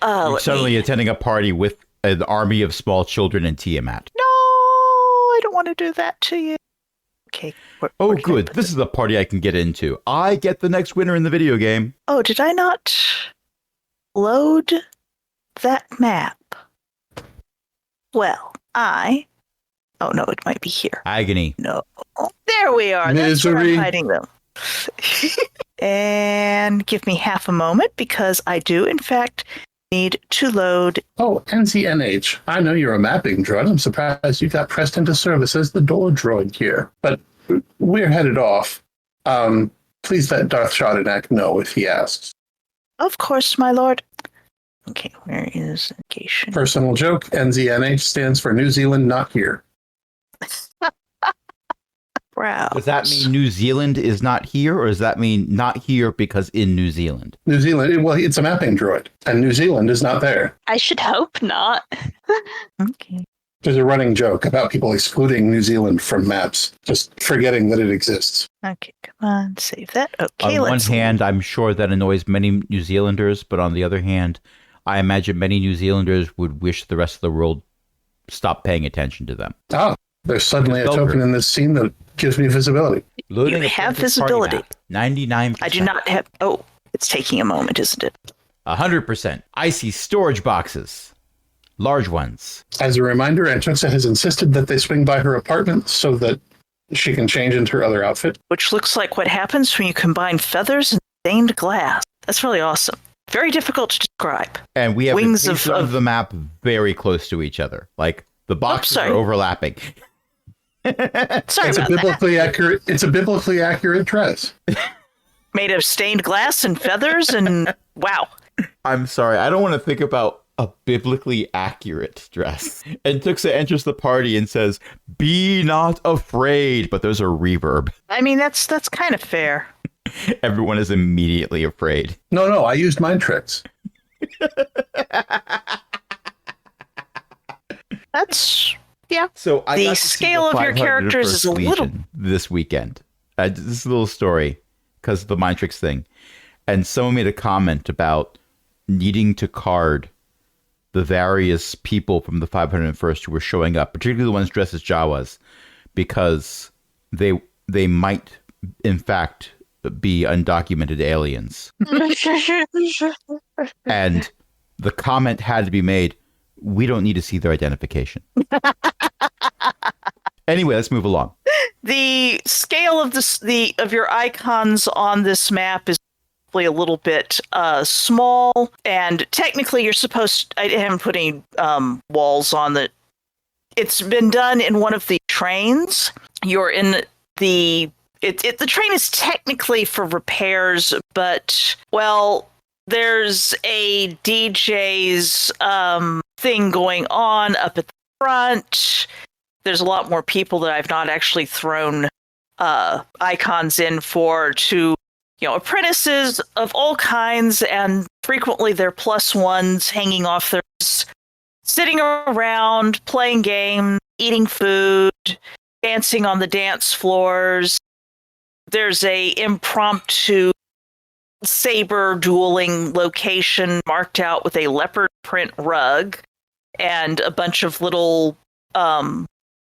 You're suddenly attending a party with an army of small children and Tiamat. No, I don't want to do that to you. Okay. Oh, good. This is the party I can get into. I get the next winner in the video game. Oh, did I not load that map? Well, oh no, it might be here. Agony. No. There we are. That's where I'm hiding them. And give me half a moment because I do, in fact, need to load. Oh, NCNH. I know you're a mapping droid. I'm surprised you got pressed into service as the door droid here. But we're headed off. Please let Darth Shardanak know if he asks. Of course, my lord. Okay, where is location? Personal joke. NZNH stands for New Zealand, not here. Browse. Does that mean New Zealand is not here, or does that mean not here because in New Zealand? New Zealand, well, it's a mapping droid, and New Zealand is not there. I should hope not. Okay. There's a running joke about people excluding New Zealand from maps, just forgetting that it exists. Okay, come on, save that. Okay, on one hand, I'm sure that annoys many New Zealanders, but on the other hand, I imagine many New Zealanders would wish the rest of the world stopped paying attention to them. Ah, there's suddenly a token in this scene that gives me visibility. Loading you have visibility. 99%. I do not have. Oh, it's taking a moment, isn't it? 100%. I see storage boxes. Large ones. As a reminder, Antoxa has insisted that they swing by her apartment so that she can change into her other outfit. Which looks like what happens when you combine feathers and stained glass. That's really awesome. Very difficult to describe. And we have wings the pieces of the map very close to each other. Like the boxes are overlapping. Sorry it's about a biblically accurate. It's a biblically accurate dress made of stained glass and feathers and wow. I'm sorry, I don't want to think about a biblically accurate dress. And Tuxa enters the party and says, "Be not afraid," but there's a reverb. I mean, that's kind of fair. Everyone is immediately afraid. No, I used mind tricks. That's yeah. So the scale of your characters is a little this weekend. This is a little story because of the mind tricks thing, and someone made a comment about needing to card the various people from the 501st who were showing up, particularly the ones dressed as Jawas, because they might in fact be undocumented aliens. And the comment had to be made, we don't need to see their identification. Anyway, let's move along. The scale of of your icons on this map is probably a little bit small, and technically you're supposed I haven't put any walls on the. It's been done in one of the trains. You're in the the train is technically for repairs, but well, there's a DJ's thing going on up at the front. There's a lot more people that I've not actually thrown icons in for, to apprentices of all kinds, and frequently they're +1s hanging off their sitting around playing games, eating food, dancing on the dance floors. There's a impromptu saber dueling location marked out with a leopard print rug and a bunch of little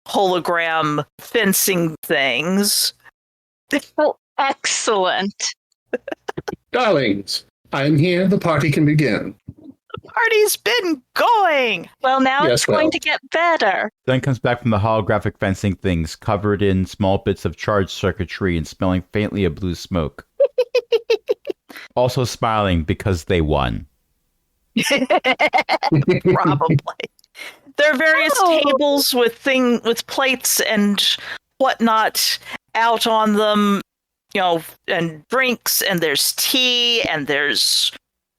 hologram fencing things. Oh, excellent. Darlings, I'm here. The party can begin. The party's been going. Well, now Yes, it's going to get better. Then comes back from the holographic fencing things, covered in small bits of charged circuitry and smelling faintly of blue smoke. Also smiling because they won. Probably. There are various tables with plates and whatnot out on them, and drinks, and there's tea, and there's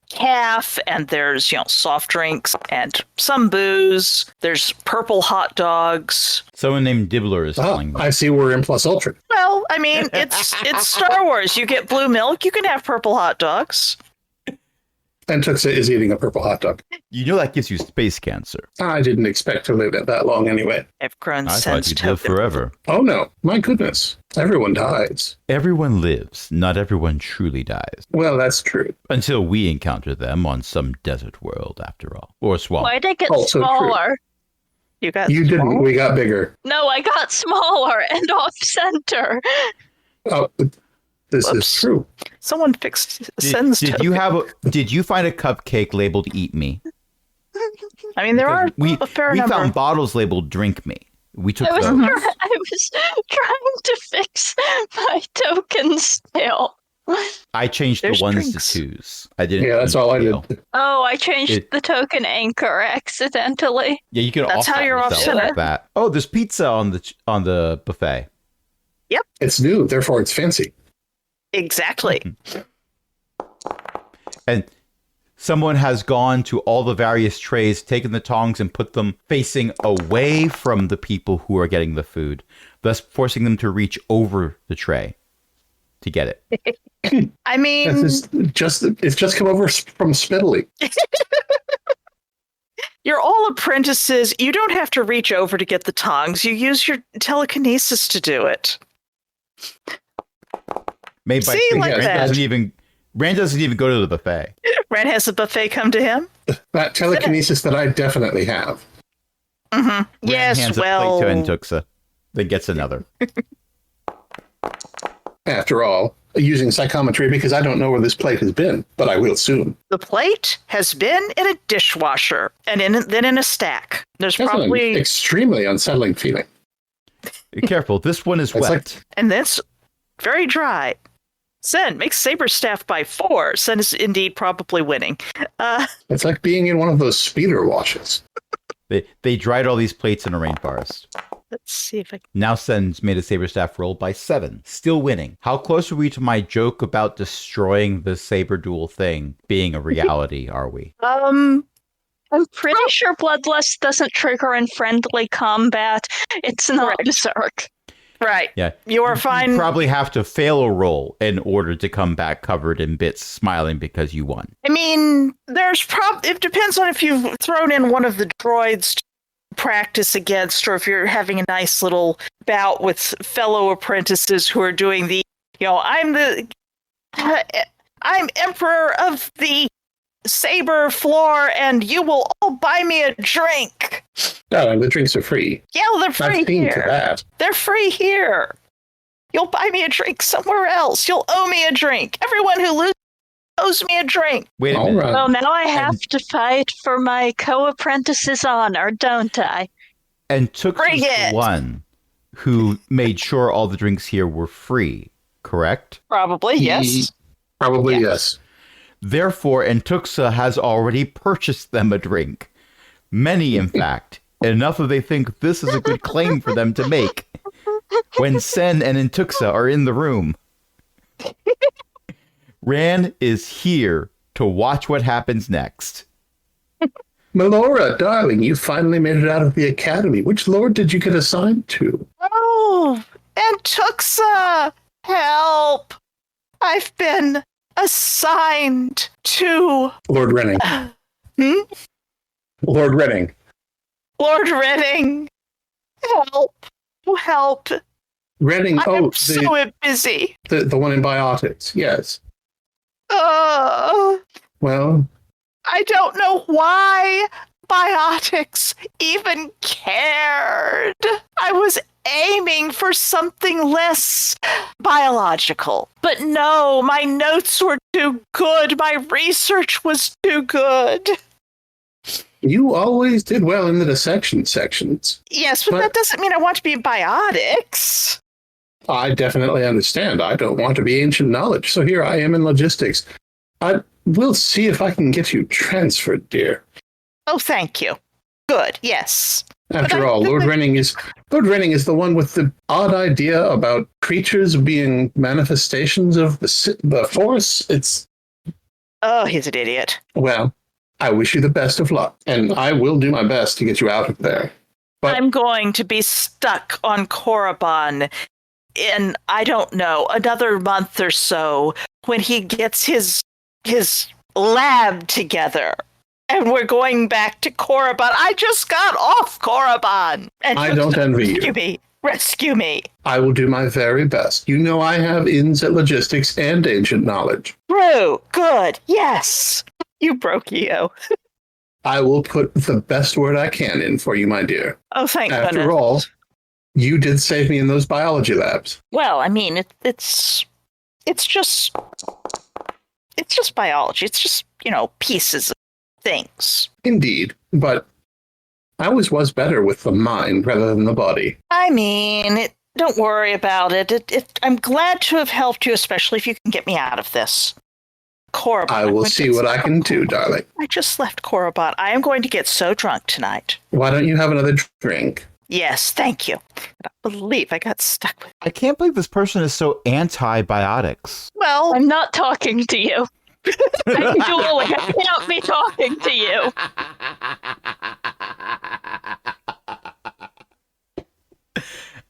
calf, and there's soft drinks and some booze. There's purple hot dogs. Someone named Dibbler is telling me. I see we're in Plus Ultra. Well, I mean, it's Star Wars. You get blue milk, you can have purple hot dogs. And Tuxa is eating a purple hot dog. You know that gives you space cancer. I didn't expect to live it that long anyway. I've grown I sense thought you'd live forever. Oh no, my goodness. Everyone dies. Everyone lives, not everyone truly dies. Well, that's true. Until we encounter them on some desert world, after all. Or swamp. Why'd I get Also true. smaller? You got You small? didn't. We got bigger. No, I got smaller and off center. Oh, this is Whoops. true. Someone fixed Sen's Did you find a cupcake labeled "Eat Me"? I mean, there are We a fair number. found bottles labeled "Drink Me." We took I was, those. I was trying to fix my token still. I changed There's the ones drinks. to twos. I didn't. Yeah, that's all I did. Oh, I changed It- the token anchor accidentally. Yeah, you can. That's how you're yourself offset like it. that. Oh, there's pizza on the buffet. It's new, therefore it's fancy. Exactly. And someone has gone to all the various trays, taken the tongs, and put them facing away from the people who are getting the food, thus forcing them to reach over the tray to get it. I mean, It's just come over from Spiddly. you're all apprentices. You don't have to reach over to get the tongs. You use your telekinesis to do it. Made by See, like Rand that. doesn't even go to the buffet. Ren has the buffet come to him. That telekinesis that I definitely have. Mm-hmm. Rand Yes, hands well, a plate to Entuxa, then gets another. After all, using psychometry because I don't know where this plate has been, but I will soon. the plate has been in a dishwasher and then in a stack. There's That's probably an extremely unsettling feeling. Be careful, this one is It's wet. like- and that's very dry. Sen makes Saberstaff by 4. Sen is indeed probably winning. It's like being in one of those speeder washes. They dried all these plates in a rainforest. Let's see if I Now Sen's made a Saberstaff roll by 7, still winning. How close are we to my joke about destroying the saber duel thing being a reality, are we? I'm pretty sure Bloodlust doesn't trigger in friendly combat. It's not Berserk. right. Yeah. You are fine. You probably have to fail a roll in order to come back covered in bits, smiling because you won. I mean, it depends on if you've thrown in one of the droids to practice against, or if you're having a nice little bout with fellow apprentices who are doing the, I'm Emperor of the Saber floor, and you will all buy me a drink. Darling, the drinks are free. Yeah, well, they're free I've seen to here. that. They're free here. You'll buy me a drink somewhere else. You'll owe me a drink. Everyone who loses owes me a drink. Wait a All minute. right. Well, now I have to fight for my co-apprentice's honor, don't I? And took Bring the it. one who made sure all the drinks here were free, correct? Probably, yes. Probably yes. Therefore, Entuxa has already purchased them a drink. Many, in fact. Enough that they think this is a good claim for them to make. When Sen and Entuxa are in the room, Ran is here to watch what happens next. Melora, darling, you finally made it out of the academy. Which lord did you get assigned to? Oh, Antuxa, help! I've been assigned to Lord Renning. Lord Renning. Lord Redding. Help! Help! Renning, I'm so busy. the one in biotics, yes. Uh, Well, I don't know why biotics even cared. I was aiming for something less biological. But no, my notes were too good. My research was too good. you always did well in the dissection sections. Yes, but that doesn't mean I want to be biotics. I definitely understand. I don't want to be ancient knowledge, so here I am in logistics. I will see if I can get you transferred, dear. Oh, thank you. Good, yes. After all, Lord Renning is the one with the odd idea about creatures being manifestations of the Force. Oh, he's an idiot. Well, I wish you the best of luck, and I will do my best to get you out of there. But I'm going to be stuck on Korriban in, I don't know, another month or so when he gets his lab together. And we're going back to Korriban. I just got off Korriban. And I don't envy you. Rescue me. I will do my very best. You know I have ins at logistics and ancient knowledge. True. Good. Yes. You broke you. I will put the best word I can in for you, my dear. Oh, thank goodness. After all, you did save me in those biology labs. Well, I mean, it's just biology. It's just, pieces of things. Indeed, but I always was better with the mind rather than the body. I mean, don't worry about it. I'm glad to have helped you, especially if you can get me out of this. Korriban. I will see what I can do, darling. I just left Korriban. I am going to get so drunk tonight. Why don't you have another drink? Yes, thank you. I don't believe I got stuck with. I can't believe this person is so antibiotics. Well, I'm not talking to you. I'm dueling. I can't be talking to you.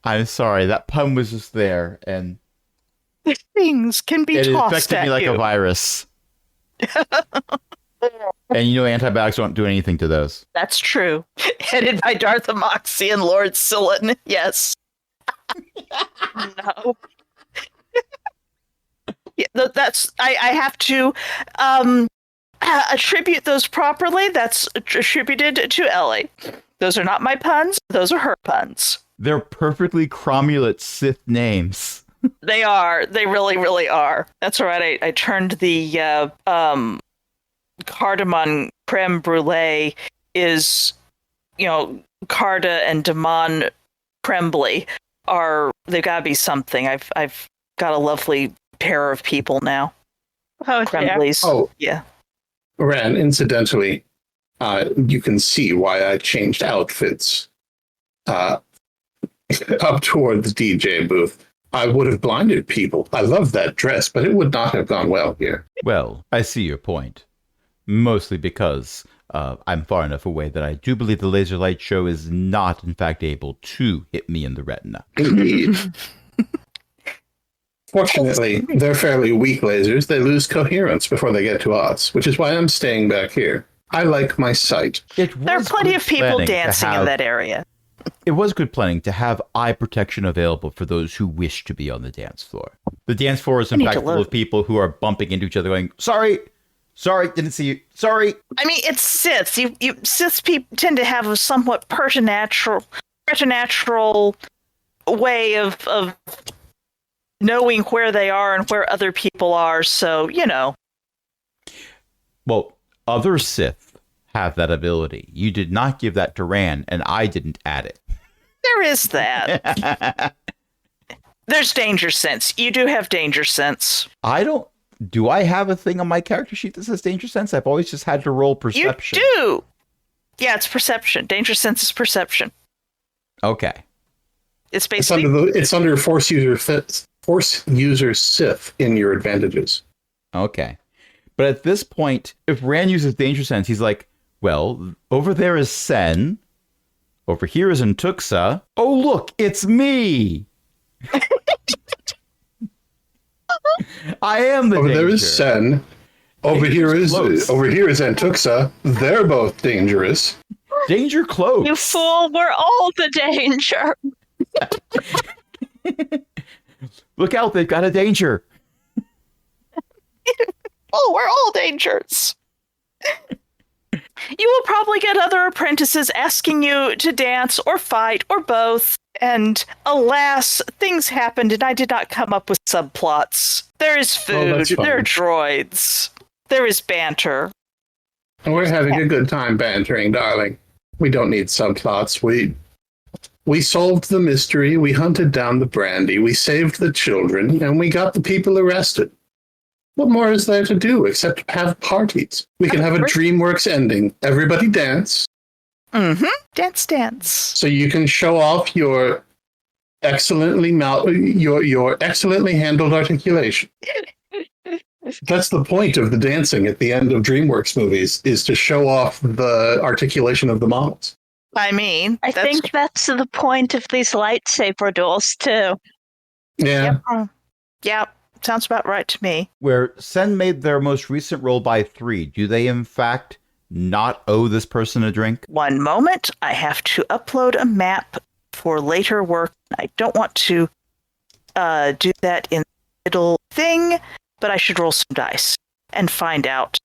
I'm sorry, that pun was just there, and things can be it tossed affected at me like you. a virus. And antibiotics don't do anything to those. That's true. Headed by Darth Amoxi and Lord Sillin. Yes. No. Yeah, that's I have to attribute those properly. That's attributed to Ellie. Those are not my puns. Those are her puns. They're perfectly cromulent Sith names. They are. They really, really are. That's right. I turned the cardamom creme brulee is, Carda and Damon Crembly they've got to be something. I've got a lovely pair of people now. Oh, Cremblys. Oh, yeah. Ran, incidentally, you can see why I changed outfits up toward the DJ booth. I would have blinded people. I love that dress, but it would not have gone well here. Well, I see your point. Mostly because I'm far enough away that I do believe the laser light show is not, in fact, able to hit me in the retina. Indeed. Fortunately, they're fairly weak lasers. They lose coherence before they get to us, which is why I'm staying back here. I like my sight. There are plenty of people dancing in that area. It was good planning to have eye protection available for those who wish to be on the dance floor. The dance floor is in fact full of people who are bumping into each other going, sorry, didn't see you, sorry. I mean, it's Siths. Siths people tend to have a somewhat preternatural way of knowing where they are and where other people are, so, Well, other Sith have that ability. You did not give that to Ran, and I didn't add it. There is that. There's danger sense. You do have danger sense. I don't Do I have a thing on my character sheet that says danger sense? I've always just had to roll perception. You do. Yeah, it's perception. Danger sense is perception. Okay. It's basically it's under force user Sith in your advantages. Okay. But at this point, if Rand uses danger sense, he's like, well, over there is Sen. Over here is Antuxa. Oh, look, it's me. I am the Over danger. there is Sen. Over here is Antuxa. They're both dangerous. Danger close. You fool, we're all the danger. Look out, they've got a danger. oh, we're all dangers. You will probably get other apprentices asking you to dance or fight or both. And alas, things happened and I did not come up with subplots. There is food, there are droids, there is banter. And we're having a good time bantering, darling. We don't need subplots. We solved the mystery, we hunted down the brandy, we saved the children, and we got the people arrested. What more is there to do except have parties? We can have a DreamWorks ending. Everybody dance. Mm-hmm. Dance. So you can show off your excellently handled articulation. That's the point of the dancing at the end of DreamWorks movies, is to show off the articulation of the models. I mean, I think that's the point of these lightsaber duels, too. Yeah. Yep. Sounds about right to me. Where Sen made their most recent roll by 3, do they in fact not owe this person a drink? One moment. I have to upload a map for later work. I don't want to do that in the middle thing, but I should roll some dice and find out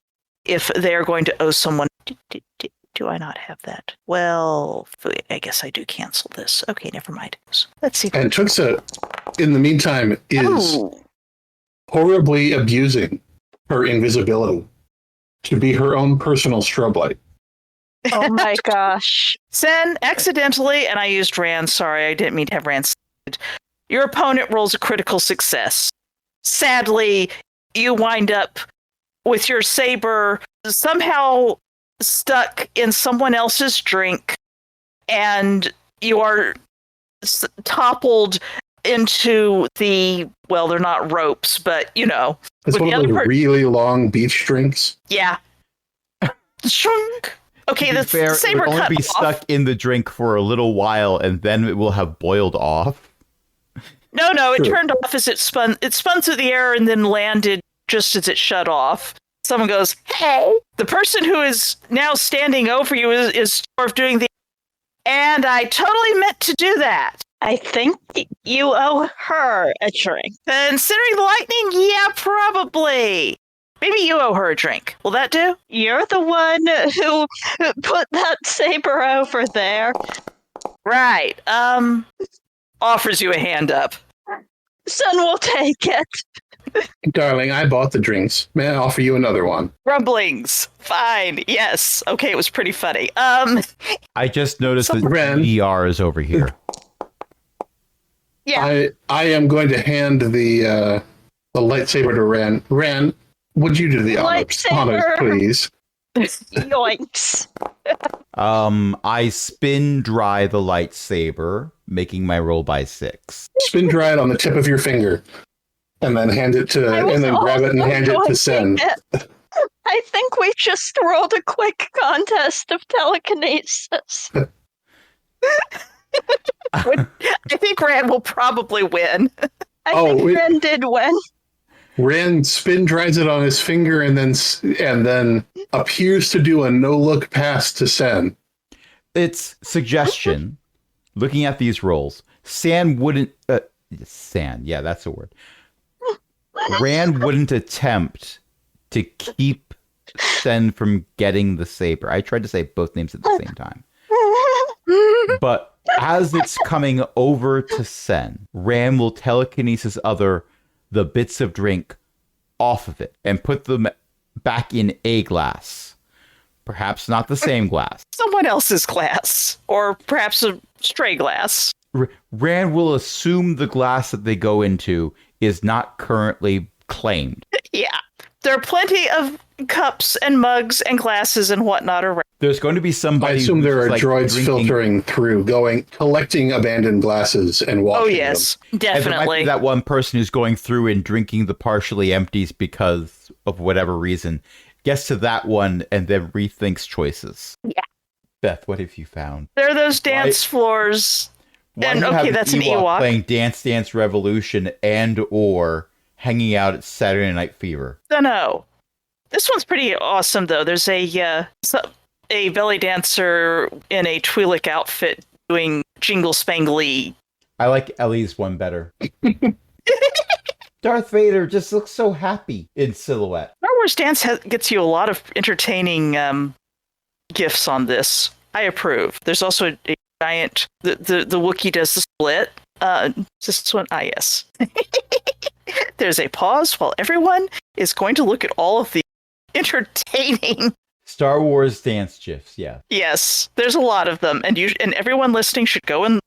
if they're going to owe someone. Do I not have that? Well, I guess I do cancel this. Okay, never mind. Let's see. And Tuxa, in the meantime, is horribly abusing her invisibility to be her own personal strobe light. Oh my gosh. Sen, accidentally, and I used Rand, sorry, I didn't mean to have Rand. Your opponent rolls a critical success. Sadly, you wind up with your saber somehow stuck in someone else's drink, and you are toppled into the, well, they're not ropes, but, you know. It's one of those really long beach drinks. Yeah. Shunk. Okay, the fair, saber it will cut only be off. stuck in the drink for a little while, and then it will have boiled off. No, it turned off as it spun. It spun through the air and then landed just as it shut off. Someone goes, hey. The person who is now standing over you is sort of doing the, and I totally meant to do that. I think you owe her a drink. Considering the lightning, yeah, probably. Maybe you owe her a drink. Will that do? You're the one who put that saber over there. Right. Offers you a hand up. Son will take it. Darling, I bought the drinks. May I offer you another one? Rumblings. Fine. Yes. Okay, it was pretty funny. I just noticed that Ren. DR is over here. Yeah. I am going to hand the lightsaber to Ren. Ren, would you do the honors, please? Yoinks. I spin dry the lightsaber, making my roll by 6. Spin dry it on the tip of your finger, and then grab it and hand it to Sen. I think we just rolled a quick contest of telekinesis. I think Rand will probably win. I think Ren did win. Rand spin dries it on his finger and then appears to do a no-look pass to Sen. It's suggestion. Looking at these rolls, San wouldn't... San, yeah, that's the word. Rand wouldn't attempt to keep Sen from getting the saber. I tried to say both names at the same time. But as it's coming over to Sen, Rand will telekinesis the bits of drink off of it and put them back in a glass. Perhaps not the same glass. Someone else's glass. Or perhaps a stray glass. Rand will assume the glass that they go into is not currently claimed. Yeah. There are plenty of cups and mugs and glasses and whatnot around. There's going to be I somebody. assume there are who's, like, droids drinking- filtering through, collecting abandoned glasses and washing Oh, yes, And there might be definitely. that one person who's going through and drinking the partially empties because of whatever reason. Gets to that one and then rethinks choices. Yeah. Beth, what have you found? There are those dance floors. Why And, do you okay, have that's an Ewok Ewok. playing Dance Dance Revolution and or hanging out at Saturday Night Fever? No. This one's pretty awesome, though. There's a belly dancer in a Twi'lek outfit doing jingle spangly. I like Ellie's one better. Darth Vader just looks so happy in silhouette. Star Wars Dance gets you a lot of entertaining gifts on this. I approve. There's also a giant. The Wookiee does the split. This one, yes. There's a pause while everyone is going to look at all of the entertaining. Star Wars dance gifs, yeah. Yes, there's a lot of them, and everyone listening should go and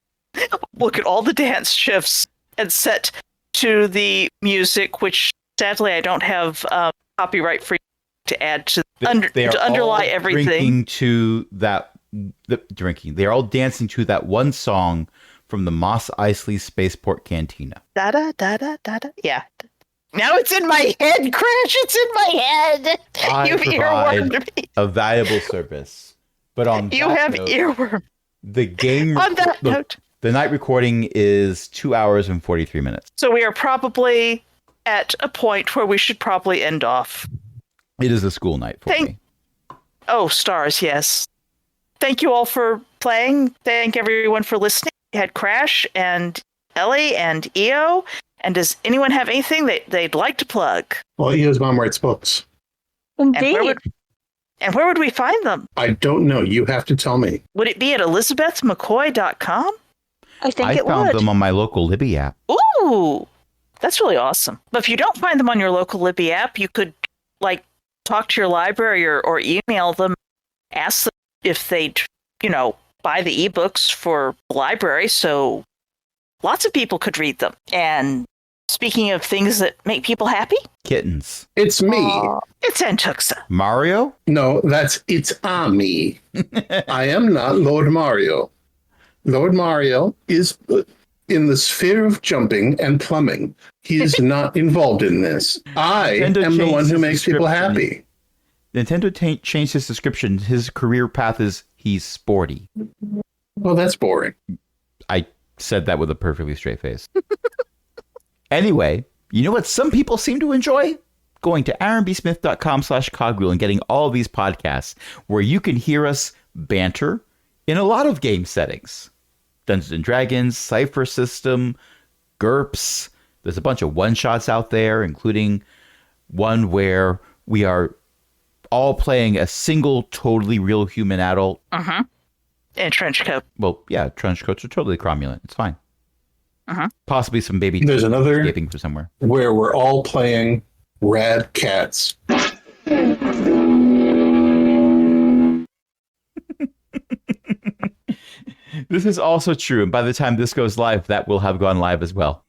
look at all the dance shifts and set to the music, which sadly I don't have copyright free to add to to underlie everything. They're all dancing to that one song from the Mos Eisley Spaceport Cantina. Da da da da da da. Yeah. Now it's in my head, Crash. It's in my head. I You've provide earwormed me. a valuable service. But on You that have note, earworm. the game On that note. the night recording is 2 hours and 43 minutes. So we are probably at a point where we should probably end off. It is a school night for me. Oh, stars, yes. Thank you all for playing. Thank everyone for listening. We had Crash and Ellie and EO. And does anyone have anything they'd like to plug? Well, Eo's mom writes books. Indeed. And where would we find them? I don't know. You have to tell me. Would it be at elizabethmccoy.com? I think I it found would. them on my local Libby app. Ooh, that's really awesome. But if you don't find them on your local Libby app, you could talk to your library or email them, ask them if they'd, buy the ebooks for the library so lots of people could read them. And speaking of things that make people happy, Kittens. It's me. it's Antuxa. Mario? No, it's me. I am not Lord Mario. Lord Mario is in the sphere of jumping and plumbing. He is not involved in this. I Nintendo am the changed one who his makes people description. happy. Nintendo changed his description. His career path is he's sporty. Well, that's boring. I said that with a perfectly straight face. Anyway, you know what some people seem to enjoy? Going to aaronbsmith.com/cogwheel and getting all of these podcasts where you can hear us banter in a lot of game settings. Dungeons and Dragons, Cypher System, GURPS. There's a bunch of one-shots out there, including one where we are all playing a single totally real human adult. Uh-huh. And trench coat. Well, yeah, trench coats are totally cromulent. It's fine. Uh-huh. Possibly some baby There's another escaping from somewhere. where we're all playing rad cats. This is also true, and by the time this goes live, that will have gone live as well.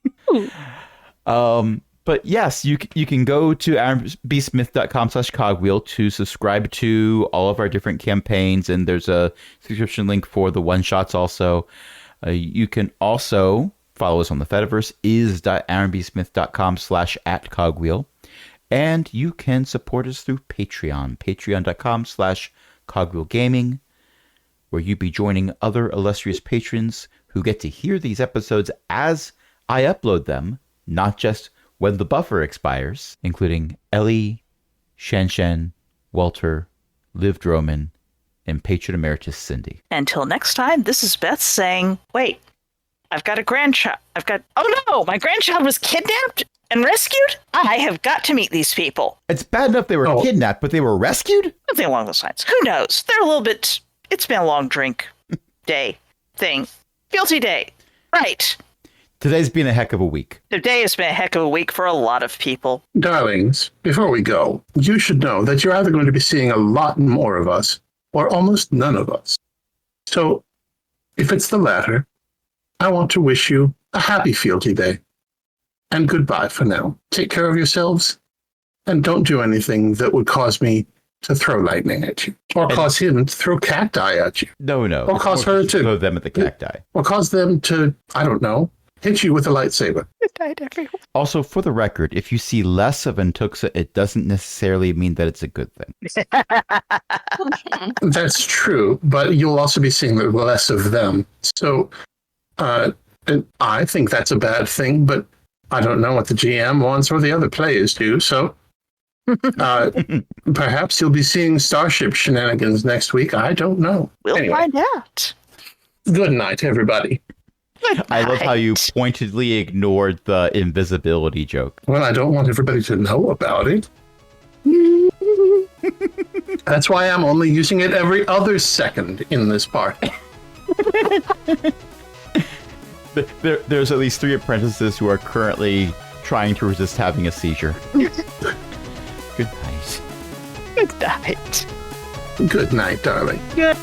But yes, you can go to aaronbsmith.com/cogwheel to subscribe to all of our different campaigns, and there's a subscription link for the one-shots also. You can also follow us on the Fediverse, is.aaronbsmith.com/@cogwheel. And you can support us through Patreon, patreon.com/cogwheelgaming, where you'll be joining other illustrious patrons who get to hear these episodes as I upload them, not just when the buffer expires, including Ellie, Shen, Walter, Liv Droman, and patron emeritus Cindy. Until next time, this is Beth saying, wait, I've got a grandchild. Oh no, my grandchild was kidnapped and rescued? I have got to meet these people. It's bad enough they were kidnapped, but they were rescued? Something along those lines. Who knows? They're a little bit, it's been a long drink day thing. Guilty day. Right. Today's been a heck of a week. Today has been a heck of a week for a lot of people. Darlings, before we go, you should know that you're either going to be seeing a lot more of us or almost none of us. So, if it's the latter, I want to wish you a happy Fealty Day. And goodbye for now. Take care of yourselves And don't do anything that would cause me to throw lightning at you. Or cause him to throw cacti at you. No. Or cause her to throw them at the cacti. Or cause them to, I don't know, hit you with a lightsaber. It died everywhere. Also, for the record, if you see less of Antuxa, it doesn't necessarily mean that it's a good thing. That's true, but you'll also be seeing less of them. So and I think that's a bad thing, but I don't know what the GM wants or the other players do. So perhaps you'll be seeing Starship shenanigans next week. I don't know. We'll Anyway, find out. good night, everybody. I love how you Night. pointedly ignored the invisibility joke. Well, I don't want everybody to know about it. That's why I'm only using it every other second in this part. There's at least 3 apprentices who are currently trying to resist having a seizure. Good night. Good night. Good night, darling. Good